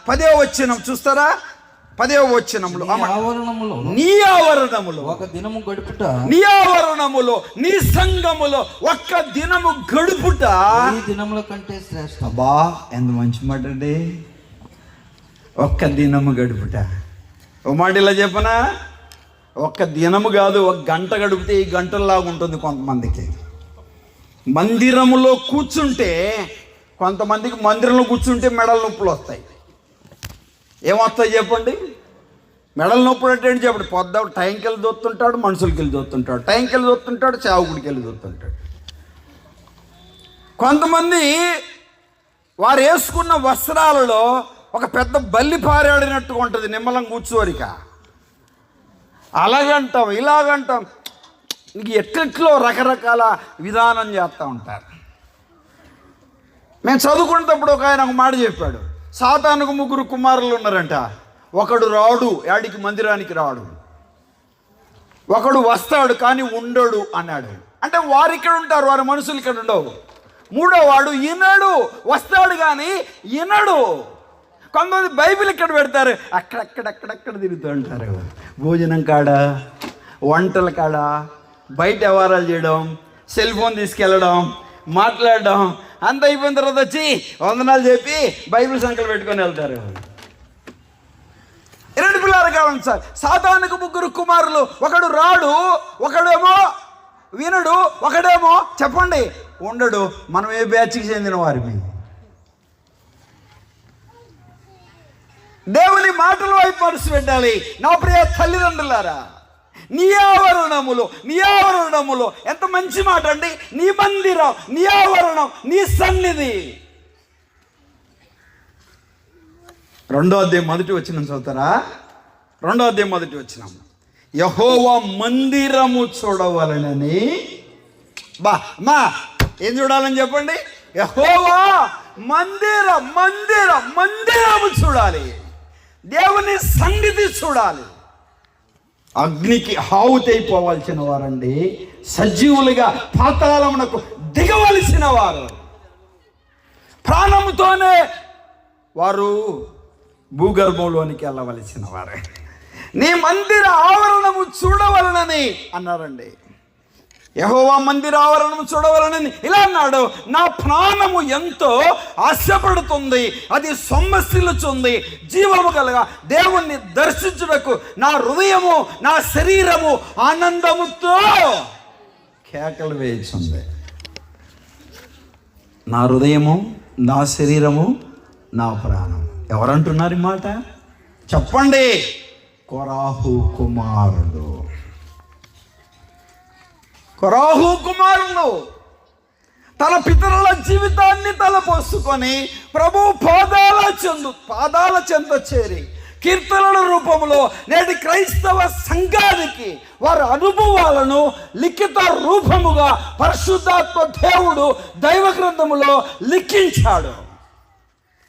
10వ వచనం చూస్తారా? 10వ వచనంలో, నీ ఆవరణములో ఒక దినము గడుపుట, నీ ఆవరణములో, నీ సంఘములో ఒక్క దినము గడుపుట ఈ దినముల కంటే శ్రేష్టం. అబ్బా, ఎంత మంచి మాట అండి. ఒక్క దినము గడుపుట. ఓ మాట ఇలా చెప్పనా, ఒక్క దినము కాదు, 1 గంట గడిపితే ఈ గంటల్లాగా ఉంటుంది కొంతమందికి. మందిరములో కూర్చుంటే, కొంతమందికి మందిరంలో కూర్చుంటే మెడల నొప్పులు వస్తాయి. ఏమొస్తాయి చెప్పండి? మెడల నొప్పులు అంటే ఏంటి చెప్పండి? పొద్దు టైంకి వెళ్ళి దొత్తుంటాడు, మనుషులకి వెళ్ళి దొత్తుంటాడు, టైంకి వెళ్ళి దొత్తుంటాడు, చావుకుడికి వెళ్ళి దొత్తుంటాడు. కొంతమంది వారు వేసుకున్న వస్త్రాలలో ఒక పెద్ద బల్లి పారాడినట్టుగా ఉంటుంది, నిమ్మలం కూర్చోరిక. అలాగంటాం, ఇలాగంటాం, ఇంక ఎట్లెట్లో రకరకాల విధానం చేస్తూ ఉంటారు. మేము చదువుకునేటప్పుడు ఒక ఆయన ఒక మాట చెప్పాడు. సాతానుకు 3 కుమారులు ఉన్నారంట. ఒకడు రాడు, యాడికి మందిరానికి రాడు. ఒకడు వస్తాడు కానీ ఉండడు అన్నాడు. అంటే వారు ఇక్కడ ఉంటారు, వారి మనుషులు ఇక్కడ ఉండవు. మూడో వాడు వినడు, వస్తాడు కానీ వినడు. కొంతమంది బైబిల్ ఇక్కడ పెడతారు, అక్కడక్కడక్కడక్కడ తిరుగుతూ ఉంటారు. భోజనం కాడ, వంటల కాడ, బయట వ్యవహారాలు చేయడం, సెల్ ఫోన్ తీసుకెళ్ళడం, మాట్లాడడం, అంత అయిపోయిన తర్వాత వచ్చి వందనాలు చెప్పి బైబిల్ సంఖ్యలు పెట్టుకొని వెళ్తారు. ఇరటి పిల్లలు కావాలి సార్. సాతానుకు ముగ్గురు కుమారులు, ఒకడు రాడు, ఒకడేమో వినడు, ఒకడేమో చెప్పండి ఉండడు. మనం ఏ బ్యాచ్కి చెందిన వారిని? దేవుని మాటల వైపు మనసు పెట్టాలి. నా ప్రియ తల్లిదండ్రులారా, నీ ఆవరణములో ఎంత మంచి మాట అండి. నీ మందిరం, నీ ఆవరణం, నీ సన్నిధి. 2వ అధ్యాయం 1వ వచనం చదువుతారా? 2వ అధ్యాయం 1వ వచనం. యెహోవా మందిరము చూడవలనని. మా ఏం చూడాలని చెప్పండి? యెహోవా మందిరము చూడాలి. దేవుని సన్నిధి చూడాలి. అగ్నికి హావుతైపోవాల్సిన వారండి, సజీవులుగా పాతాళమునకు దిగవలసిన వారు. ప్రాణముతోనే వారు భూగర్భంలోనికి వెళ్ళవలసిన వారే. నీ మందిర ఆవరణము చూడవలనని అన్నారండి. యెహోవా మందిర ఆవరణము చూడవలనని ఇలా అన్నాడు. నా ప్రాణము ఎంతో ఆశపడుతుంది, అది సొమ్మసిల్లుచుంది. జీవము కలగా దేవుణ్ణి దర్శించుటకు నా హృదయము, నా శరీరము ఆనందముతో కేకలు వేయుచుంది. నా హృదయము, నా శరీరము, నా ప్రాణం. ఎవరంటున్నారు ఈ మాట? చెప్పండి. కొరాహు కుమారుడు తన పితరుల జీవితాన్ని తలపోసుకొని ప్రభు పాదాల చెంత చేరి కీర్తనల రూపంలో నేటి క్రైస్తవ సంఘానికి వారి అనుభవాలను లిఖిత రూపముగా పరిశుద్ధాత్మ దేవుడు దైవ గ్రంథములో లిఖించాడు.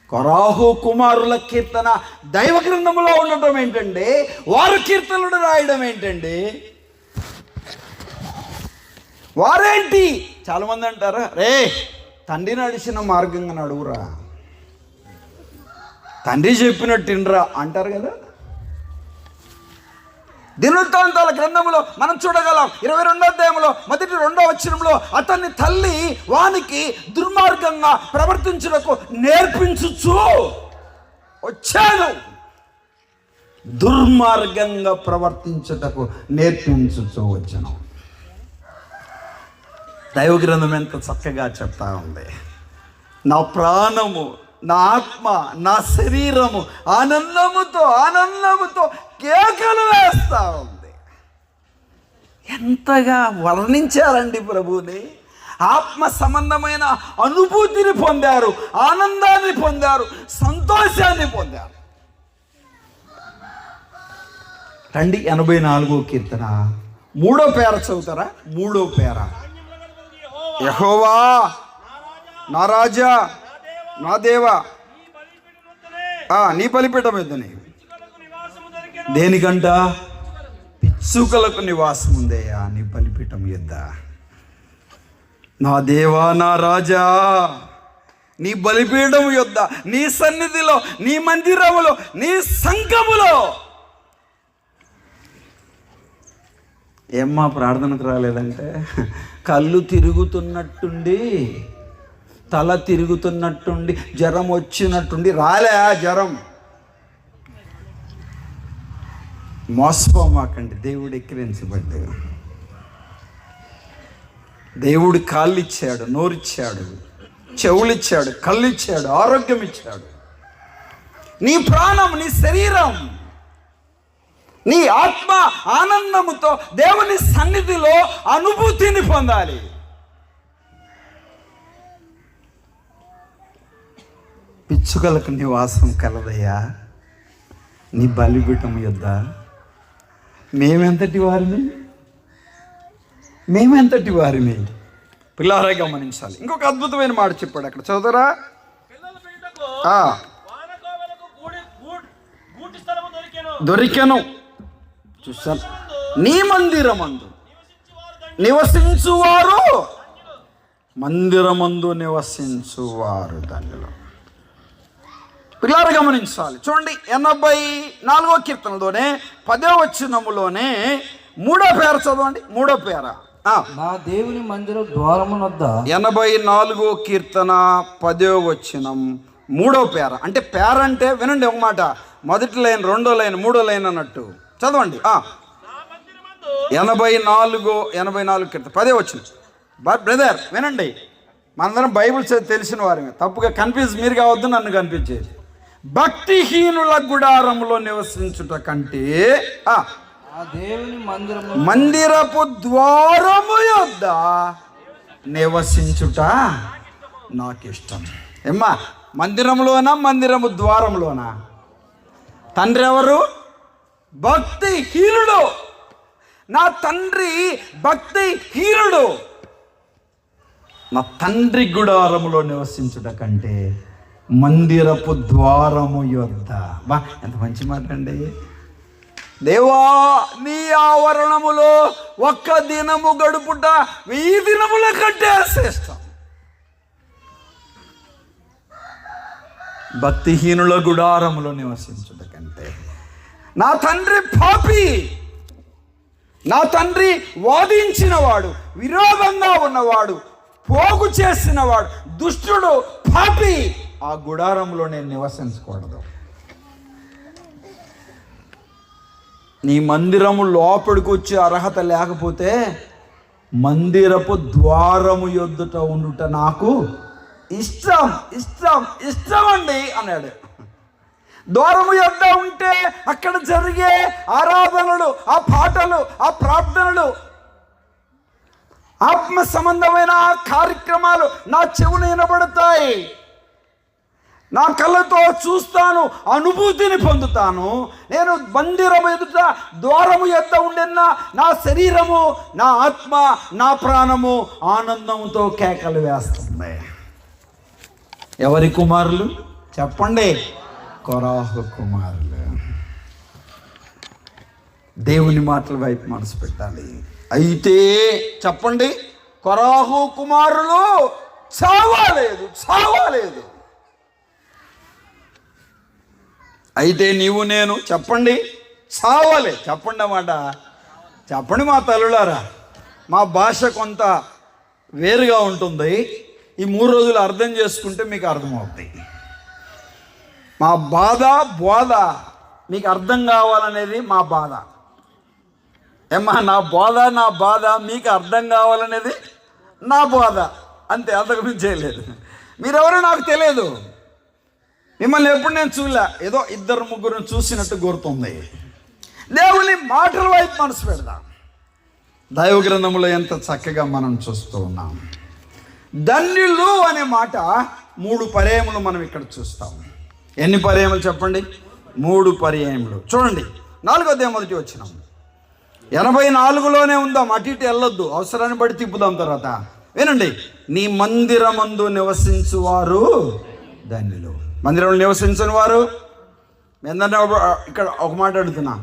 కొరాహు కుమారుల కీర్తన దైవ గ్రంథంలో ఉండటం ఏంటండి? వారు కీర్తనలు రాయడం ఏంటండి? వారేంటి? చాలామంది అంటారా, రే తండ్రి నడిచిన మార్గంగా నడువురా, తండ్రి చెప్పినట్టినరా అంటారు కదా. దినవృత్తాంతాల గ్రంథంలో మనం చూడగలం. 22వ అధ్యాయంలో 1-2వ వచనంలో అతన్ని తల్లి వానికి దుర్మార్గంగా ప్రవర్తించుటకు నేర్పించుచు వచ్చాను. దుర్మార్గంగా ప్రవర్తించుటకు నేర్పించుచు వచ్చాను. దైవ గ్రంథం ఎంత చక్కగా చెప్తా ఉంది. నా ప్రాణము, నా ఆత్మ, నా శరీరము ఆనందముతో కేకలు వేస్తా ఉంది. ఎంతగా వర్ణించారండి ప్రభువుని. ఆత్మ సంబంధమైన అనుభూతిని పొందారు, ఆనందాన్ని పొందారు, సంతోషాన్ని పొందారు. రండి 84వ కీర్తన 3వ పేర చదువుతారా? 3వ పేర. యెహోవా నా రాజా, నా దేవా, నీ బలిపీఠం ఎద్దని. దేనికంట? పిచ్చుకలకు నివాసం ఉందయ్యా నీ బలిపీఠం ఎద్ద. నా దేవా, నా రాజా, నీ బలిపీఠం యొద్ద, నీ సన్నిధిలో, నీ మందిరములో, నీ సంఘములో. ఏమ్మా ప్రార్థనకు రాలేదంటే? కళ్ళు తిరుగుతున్నట్టుండి, తల తిరుగుతున్నట్టుండి, జ్వరం వచ్చినట్టుండి రాలే. జ్వరం మోసపోమాకండి. దేవుడు ఎక్కిరించబడ్డాడు. దేవుడు కాళ్ళు ఇచ్చాడు, నోరిచ్చాడు, చెవులిచ్చాడు, కళ్ళు ఇచ్చాడు, ఆరోగ్యం ఇచ్చాడు. నీ ప్రాణం, నీ శరీరం, నీ ఆత్మ ఆనందముతో దేవుని సన్నిధిలో అనుభూతిని పొందాలి. పిచ్చుకలకు నివాసం కలదయ్యా నీ బలిపీఠం యొద్ద. మేమెంతటి వారిని పిల్లారా గమనించాలి. ఇంకొక అద్భుతమైన మాట చెప్పాడు అక్కడ, చదువుతారా? దొరికాను చూసాను. నీ మందిరమందు నివసించువారు, మందిరమందు నివసించువారు ధన్యులు. పిల్లలు గమనించాలి. చూడండి, 84వ కీర్తనలోనే 10వ వచనములోనే 3వ పేర చదవండి. 3వ పేర నా దేవుని మందిరం ద్వారమునొద్ద. 84వ కీర్తన 10వ వచనం 3వ పేర. అంటే పేర అంటే వినండి ఒక మాట, మొదటి లైన్, రెండో లైన్, మూడో లైన్ అన్నట్టు చదవండి. 84 కీర్తన 10వ వచనం. బ్రదర్ వినండి, మనందరం బైబిల్ తెలిసిన వారమే, తప్పుగా కన్ఫ్యూజ్ మీరు కావద్దు, నన్ను కనిపించేది. భక్తిహీనుల గుడారంలో నివసించుట కంటే దేవుని మందిరపు ద్వారము యొద్ద నివసించుట నాకు ఇష్టం. ఏమ్మా, మందిరంలోనా మందిరము ద్వారంలోనా? తండ్రి ఎవరు? భక్తిహీనుడు. నా తండ్రి భక్తిహీనుడు. నా తండ్రి గుడారములో నివసించుట కంటే మందిరపు ద్వారము యొద్ద. బా, ఎంత మంచి మాట అండి. దేవా, నీ ఆవరణములో ఒక్క దినము గడుపుట 1000 దినముల కంటే శ్రేష్టం. భక్తిహీనుల గుడారములో నివసించుట కంటే. నా తండ్రి పాపి, నా తండ్రి వాదించినవాడు, విరోధంగా ఉన్నవాడు, పోగు చేసినవాడు, దుష్టుడు, పాపి. ఆ గుడారంలో నేను నివసించకూడదు. నీ మందిరము లోపలికి వచ్చే అర్హత లేకపోతే మందిరపు ద్వారము యొద్దుట ఉండుట నాకు ఇష్టం, ఇష్టం, ఇష్టం అండి అన్నాడు. ద్వారము యొద్ద ఉంటే అక్కడ జరిగే ఆరాధనలు, ఆ పాటలు, ఆ ప్రార్థనలు, ఆత్మ సంబంధమైన కార్యక్రమాలు నా చెవులు వినబడతాయి. నా కళ్ళతో చూస్తాను, అనుభూతిని పొందుతాను. నేను మందిరం ఎదుట ద్వారము యొద్ద ఉండిన నా శరీరము, నా ఆత్మ, నా ప్రాణము ఆనందంతో కేకలు వేస్తుంది. ఎవరి కుమారులు చెప్పండి? కొరాహు కుమారులు. దేవుని మాటల వైపు మనసు పెట్టాలి. అయితే చెప్పండి, కొరాహు కుమారులు చావలేదు, చావలేదు. అయితే నీవు నేను చెప్పండి చావలే. చెప్పండి అన్నమాట. చెప్పండి మా తల్లులారా. మా భాష కొంత వేరుగా ఉంటుంది. ఈ 3 రోజులు అర్థం చేసుకుంటే మీకు అర్థమవుతాయి. మా బాధ, బోధ మీకు అర్థం కావాలనేది మా బాధ. ఏమ్మా, నా బోధ, నా బాధ మీకు అర్థం కావాలనేది నా బోధ. అంతే, అంతకు మించి చేయలేదు. మీరెవరో నాకు తెలియదు, మిమ్మల్ని ఎప్పుడు నేను చూడలే, ఏదో 2-3 చూసినట్టు గుర్తుంది. దేవుని మాటల వైపు మనసు పెడదాం. దైవ గ్రంథంలో ఎంత చక్కగా మనం చూస్తూ ఉన్నాం. ధన్యులు అనే మాట 3 పర్యాయములు మనం ఇక్కడ చూస్తాం. ఎన్ని పర్యాయములు చెప్పండి? 3 పర్యాయములు. చూడండి, 4వ అధ్యాయం 1వ వచనం. 84లోనే ఉందాం, అటు ఇటు వెళ్ళొద్దు, అవసరాన్ని బట్టి తిప్పుదాం తర్వాత. వినండి, నీ మందిరమందు నివసించువారు ధన్యులు. మందిరంలో నివసించని వారు ఏంటంటే, ఇక్కడ ఒక మాట అడుగుతున్నా,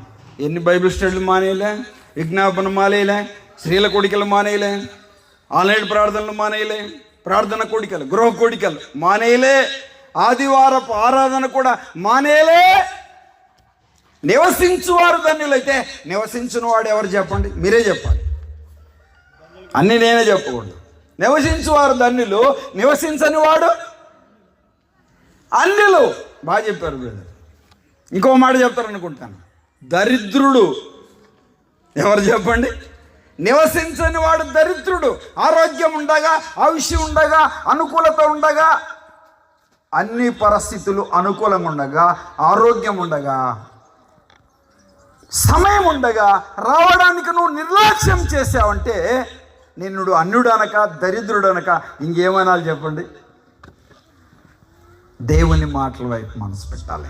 ఎన్ని బైబిల్ స్టడీలు మానేయలే, విజ్ఞాపన మానేయలే, స్త్రీల కోడికలు మానేయలే, ఆన్లైన్ ప్రార్థనలు మానేయలే, ప్రార్థన కోడికలు, గృహ కోడికలు మానేయలే, ఆదివారపు ఆరాధన కూడా మానేయలే. నివసించువారు ధన్యులైతే నివసించిన వాడు ఎవరు చెప్పండి? మీరే చెప్పాలి, అన్నీ నేనే చెప్పకూడదు. నివసించువారు ధన్యులు, నివసించని వాడు అన్యులు. బాగా చెప్పారు బ్రదర్. ఇంకో మాట చెప్తారనుకుంటాను, దరిద్రుడు. ఎవరు చెప్పండి? నివసించని వాడు దరిద్రుడు. ఆరోగ్యం ఉండగా, ఆయుష్యం ఉండగా, అనుకూలత ఉండగా, అన్ని పరిస్థితులు అనుకూలంగా ఉండగా, ఆరోగ్యం ఉండగా, సమయం ఉండగా రావడానికి నువ్వు నిర్లక్ష్యం చేసావంటే నిన్ను అన్యుడు అనక, దరిద్రుడు అనక ఇంకేమనాలి చెప్పండి? దేవుని మాటల వైపు మనసు పెట్టాలి.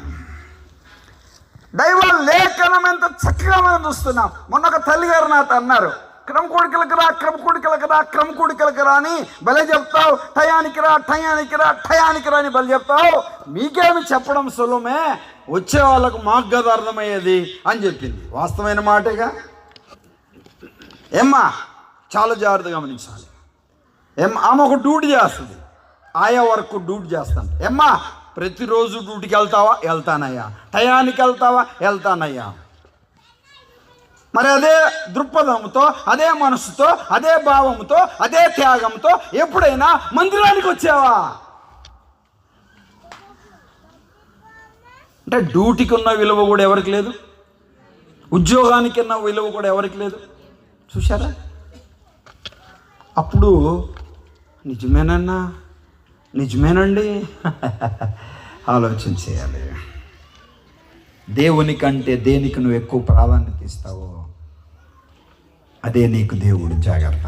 దైవ లేఖనం ఎంత చక్కగా మనం చూస్తున్నాం. మొన్న ఒక తల్లిగారు నాతో అన్నారు, క్రమకూడికలకు రా, క్రమకూడికలకు రా, క్రమకూడికలకు రా అని భలే చెప్తావు, టయానికి రా, టయానికి రా, టయానికి రా అని భలే చెప్తావు, మీకేమి చెప్పడం సులభమే, వచ్చే వాళ్ళకు మాకు కదా అర్థమయ్యేది అని చెప్పింది. వాస్తవమైన మాటగా. ఏమ్మా చాలా జాగ్రత్తగా గమనించాలి. ఆమె ఒక డ్యూటీ చేస్తుంది, ఆయా వరకు డ్యూటీ చేస్తాను. ఏమ్మా ప్రతిరోజు డ్యూటీకి వెళ్తావా? వెళ్తానయ్యా. టయానికి వెళ్తావా? వెళ్తానయ్యా. మరి అదే దృక్పథంతో, అదే మనసుతో, అదే భావంతో, అదే త్యాగంతో ఎప్పుడైనా మందిరానికి వచ్చావా? అంటే డ్యూటీకి ఉన్న విలువ కూడా ఎవరికి లేదు, ఉద్యోగానికి ఉన్న విలువ కూడా ఎవరికి లేదు. చూశారా? అప్పుడు నిజమేనండి ఆలోచన చేయాలి. దేవుని కంటే దేనికి నువ్వు ఎక్కువ ప్రాధాన్యత ఇస్తావో అదే నీకు దేవుడు. జాగ్రత్త.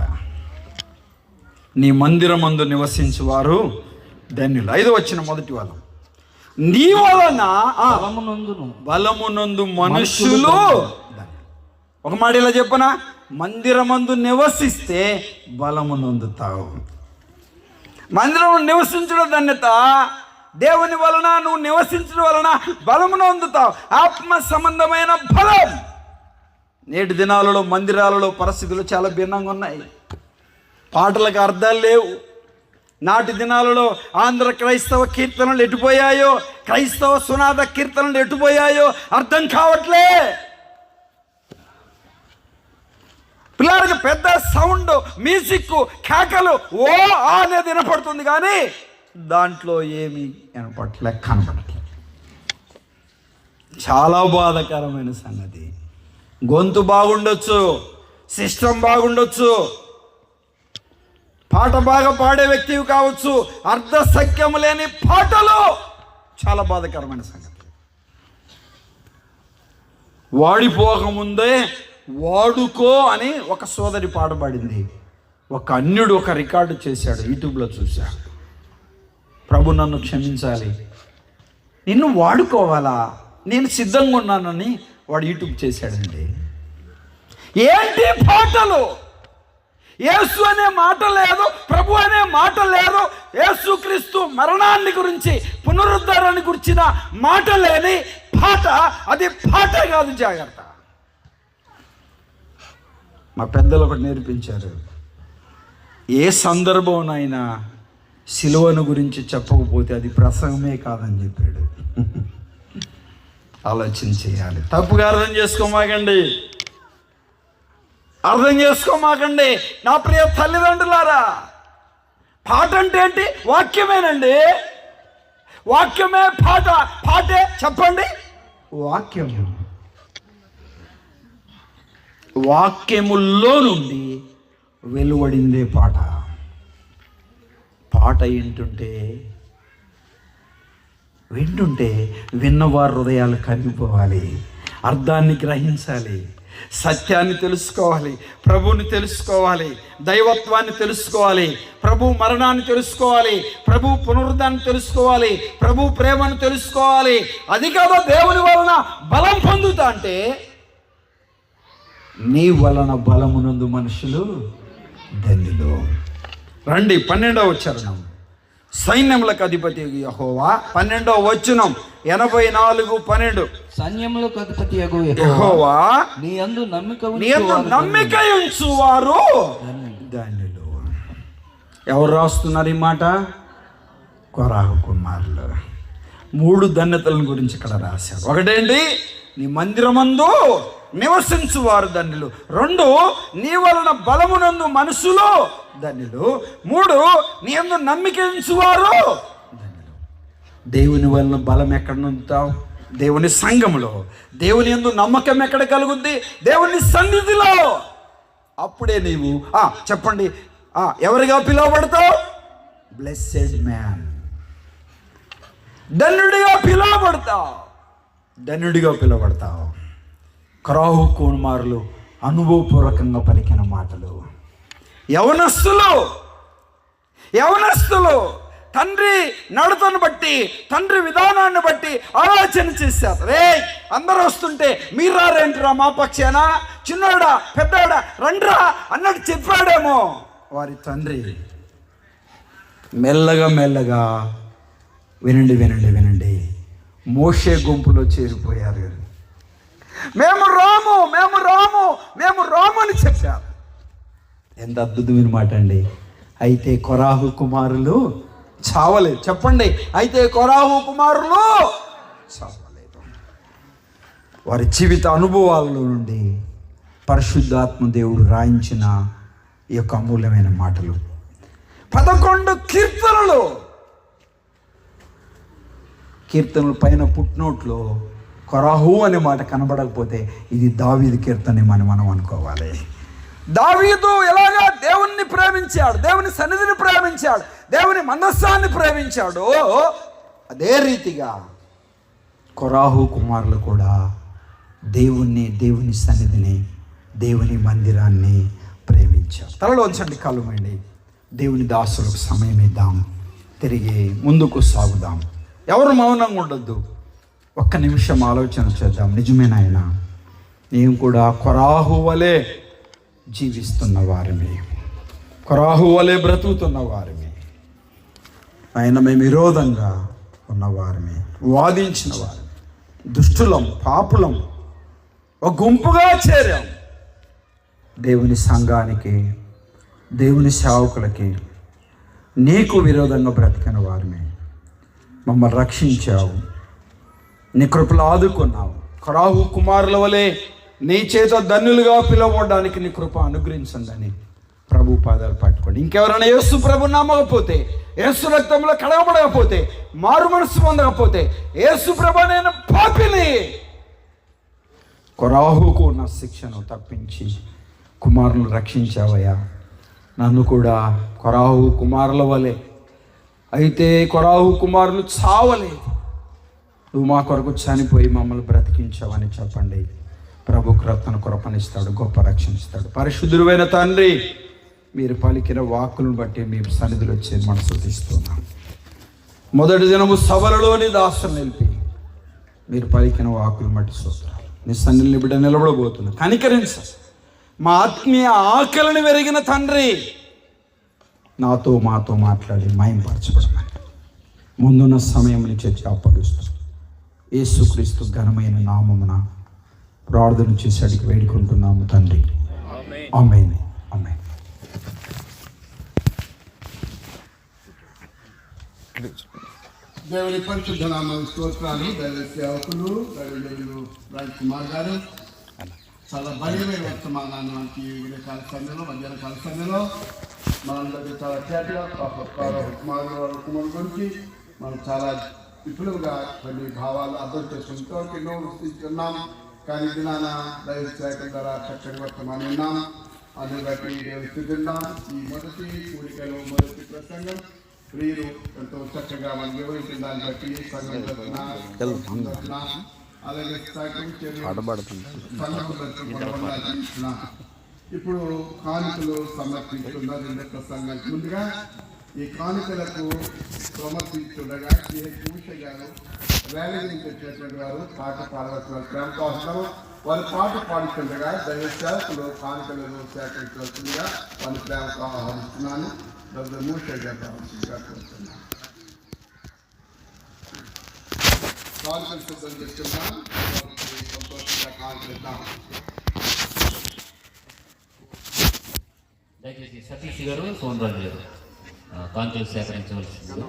నీ మందిరమందు నివసించువారు ధన్యులు. 5వ వచనం మొదటి వాళ్ళం. నీ వలన బలమునందు మనుషులు. ఒక మాట ఇలా చెప్పనా, మందిరమందు నివసిస్తే బలము నొందుతావు. మందిరం నివసించడం ధన్యత. దేవుని వలన నువ్వు నివసించడం వలన బలమును పొందుతావు, ఆత్మ సంబంధమైన బలం. నేటి దినాలలో మందిరాలలో పరిస్థితులు చాలా భిన్నంగా ఉన్నాయి. పాటలకు అర్థాలు లేవు. నాటి దినాలలో ఆంధ్ర క్రైస్తవ కీర్తనలు ఎటుపోయాయో, క్రైస్తవ సునాద కీర్తనలు ఎటుపోయాయో అర్థం కావట్లే. పిల్లలకి పెద్ద సౌండ్, మ్యూజిక్, కేకలు ఓ అనేది వినపడుతుంది, కానీ దాంట్లో ఏమీ కనపడట్లేదు. చాలా బాధాకరమైన సంగతి. గొంతు బాగుండొచ్చు, సిస్టమ్ బాగుండొచ్చు, పాట బాగా పాడే వ్యక్తివి కావచ్చు, అర్ధ సఖ్యము లేని పాటలు. చాలా బాధాకరమైన సంగతి. వాడిపోకముందే వాడుకో అని ఒక సోదరి పాట పాడింది. ఒక అన్యుడు ఒక రికార్డు చేశాడు, యూట్యూబ్లో చూశా. ప్రభు నన్ను క్షమించాలి, నిన్ను వాడుకోవాలా, నేను సిద్ధంగా ఉన్నానని వాడు యూట్యూబ్ చేశాడండి. ఏంటి పాటలు? యేసు అనే మాట లేదు, ప్రభు అనే మాట లేదు. యేసుక్రీస్తు మరణాన్ని గురించి, పునరుద్ధారాన్ని గురించిన మాట లేని పాట, అది పాట కాదు. జాగ్రత్త. మా పెద్దలు ఒకటి నేర్పించారు, ఏ సందర్భంనైనా సిలువను గురించి చెప్పకపోతే అది ప్రసంగమే కాదని చెప్పాడు. ఆలోచన చేయాలి. తప్పుగా అర్థం చేసుకోమాకండి, అర్థం చేసుకోమాకండి. నా ప్రియ తల్లిదండ్రులారా, పాట అంటే ఏంటి? వాక్యమేనండి. వాక్యమే పాట. పాటే చెప్పండి, వాక్యం. వాక్యముల్లో నుండి వెలువడిందే పాట. పాట వింటుంటే విన్నవారు హృదయాలు కరిగిపోవాలి, అర్థాన్ని గ్రహించాలి, సత్యాన్ని తెలుసుకోవాలి, ప్రభువుని తెలుసుకోవాలి, దైవత్వాన్ని తెలుసుకోవాలి, ప్రభు మరణాన్ని తెలుసుకోవాలి, ప్రభు పునరుద్ధాన్ని తెలుసుకోవాలి, ప్రభు ప్రేమను తెలుసుకోవాలి. అది కాదు దేవుని వలన బలం పొందుతా అంటే, నీ వలన బలమునందు మనుషులు ధన్యులు. రండి 12వ చరణం. సైన్యములకు అధిపతి యెహోవా. 12వ వచనం 84:12. సైన్యములకు అధిపతి యెహోవా నీ యందు నమ్మిక ఉంచువారు ధన్యులు. ఎవరు రాస్తున్నారు ఈ మాట? కొరాహు కుమారులు. 3 ధన్యతల గురించి ఇక్కడ రాశారు. ఒకటేంటి? నీ మందిరమందు నివసించువారు ధన్యులు. 2, నీ వలన బలమునందు మనుషులు ధన్యులు. 3, నీ యందు నమ్మిక ఉంచువారు ధన్యులు. దేవుని వలన బలం ఎక్కడ నొందుతావు? దేవుని సంఘములో. దేవుని యందు నమ్మకం ఎక్కడ కలుగుద్ది? దేవుని సన్నిధిలో. అప్పుడే నీవు చెప్పండి, ఎవరిగా పిలువబడతావు? Blessed man. ధన్యుడిగా పిలువబడతావు. కొరాహు కుమారులు అనుభవపూర్వకంగా పలికిన మాటలు. యవనస్తులు తండ్రి నడతను బట్టి, తండ్రి విధానాన్ని బట్టి ఆలోచన చేశారు. రే, అందరూ వస్తుంటే మీరు రారేంటిరా మా పక్షేనా? చిన్నోడా పెద్దోడా రండ్రా అన్నట్టు చెప్పాడేమో. వారి తండ్రి మెల్లగా వినండి, మోషే గుంపులో చేరిపోయారు. మేము రాము అని చెప్పారు. ఎంత అద్భుతమైన మాట అండి. అయితే కొరాహు కుమారులు చావలేదు. చెప్పండి, అయితే కొరాహు కుమారులు చావలేదు. వారి జీవిత అనుభవాలలో నుండి పరిశుద్ధాత్మ దేవుడు రాయించిన ఈ యొక్క అమూల్యమైన మాటలు 11 కీర్తనలు పైన పుట్టినోట్లో కొరాహు అనే మాట కనబడకపోతే ఇది దావీదు కీర్తన అని మనం అనుకోవాలి. దావీదు ఎలాగా దేవుణ్ణి ప్రేమించాడు, దేవుని సన్నిధిని ప్రేమించాడు, దేవుని మందస్సాన్ని ప్రేమించాడు, అదే రీతిగా కొరాహు కుమారులు కూడా దేవుని సన్నిధిని, దేవుని మందిరాన్ని ప్రేమించారు. తలలో ఉంచండి, కళ్ళు మూయండి. దేవుని దాసులకు సమయం ఇద్దాం, తిరిగి ముందుకు సాగుదాం. ఎవరు మౌనంగా ఉండొద్దు. ఒక్క నిమిషం ఆలోచన చేద్దాం. నిజమేనాయన, మేము కూడా కొరాహు వలె జీవిస్తున్న వారిమే, కొరాహు వలె బ్రతుకుతున్న వారిమే. ఆయన మేము విరోధంగా ఉన్నవారిమే, వాదించిన వారిమే, దుష్టులం, పాపులం, ఒక గుంపుగా చేరాం. దేవుని సంఘానికి, దేవుని సేవకులకి నీకు విరోధంగా బ్రతికిన వారిమే. మమ్మల్ని రక్షించావు, నీ కృపలో ఆదుకున్నావు. కొరాహు కుమారుల వలె నీ చేత ధన్యులుగా పిలువబడడానికి నీ కృప అనుగ్రహించండి ప్రభు పాదాలు పట్టుకోండి. ఇంకెవరైనా యేసు ప్రభు నమ్మకపోతే, యేసు రక్తంలో కడగబడకపోతే, మారు మనసు పొందకపోతే, యేసు ప్రభు నేను పాపిని, కొరాహుకు ఉన్న శిక్షను తప్పించి కుమారులను రక్షించావయ్యా. నన్ను కూడా కొరాహు కుమారుల వలె, అయితే కొరాహు కుమారులు చావలేదు, నువ్వు మా కొరకు చనిపోయి మమ్మల్ని బ్రతికించావని చెప్పండి. ప్రభు కృపను కృపనిస్తాడు, గొప్ప రక్షణ ఇస్తాడు. పరిశుద్ధుడైన తండ్రి, మీరు పలికిన వాక్కులను బట్టి మీ సన్నిధిలో వచ్చి మనసు తీస్తున్నాం. మొదటి దినము సభలలోని దాసులు నిలిపి మీరు పలికిన వాక్కులను బట్టి చూస్తారు. నీ సన్నిధిని బిడ్డ నిలబడబోతున్నా, కనికరించ. మా ఆత్మీయ ఆకలిని వెరిగిన తండ్రి, మాతో మాట్లాడి మయంపరచబడమని ముందున్న సమయం నుంచి అప్పగిస్తూ యేసుక్రీస్తు ఘనమైన నామమున ప్రార్థన చేసి అడిగి వేడుకుంటున్నాము తండ్రి. ఆమేన్. ఆమేన్. దేవుని పరిశుద్ధ నామ స్తోత్రాలు. దైవ సేవకులు రాజ్ కుమార్ గారు చాలా బలమైన వర్తమానాన్ని మనకి ఉదయకాల సమయంలో, మధ్యాహ్న కాల సమయంలో మనందరికీ చాలా చేతగా కుమార్ గురించి మనం చాలా విపులంగా కొన్ని భావాలు అర్థం చేసుకుంటూ ఎన్నో వస్తున్నాం. కానీ దినాన దైవ సేవకుల ద్వారా చక్కని వర్తమానం విన్నాం. అందుని బట్టి స్థితిన్నాం. ఈ మొదటి కూడికలో మొదటి ప్రసంగం ప్రియులు ఎంతో చక్కగా మనం వివరించిన దాన్ని బట్టి అలాగే ఇప్పుడు కానుకలు సమర్పించుకున్నారు. రెండో ప్రసంగానికి ముందుగా ఈ కానుకలకు సమర్పించుండగా పూష గారు ర్యాలీ నుంచి వచ్చేటువంటి వారు పాట పాడవలసిన ప్రేమతో వస్తారు. వారు పాట పాడుతుండగా దైవ సేవకులు కానుకలను సేకరించవలసిందిగా వారి ప్రేమతో ఆహ్వానిస్తున్నాను. మూష గారు కోరుతున్నాను. కానుకలు సిద్ధం చేస్తున్నాం. సంతోషంగా కానుకలిద్దాం. దయచేసి సతీష్ గారు, సోమరాజు గారు కానుకలు సేకరించవలసింది.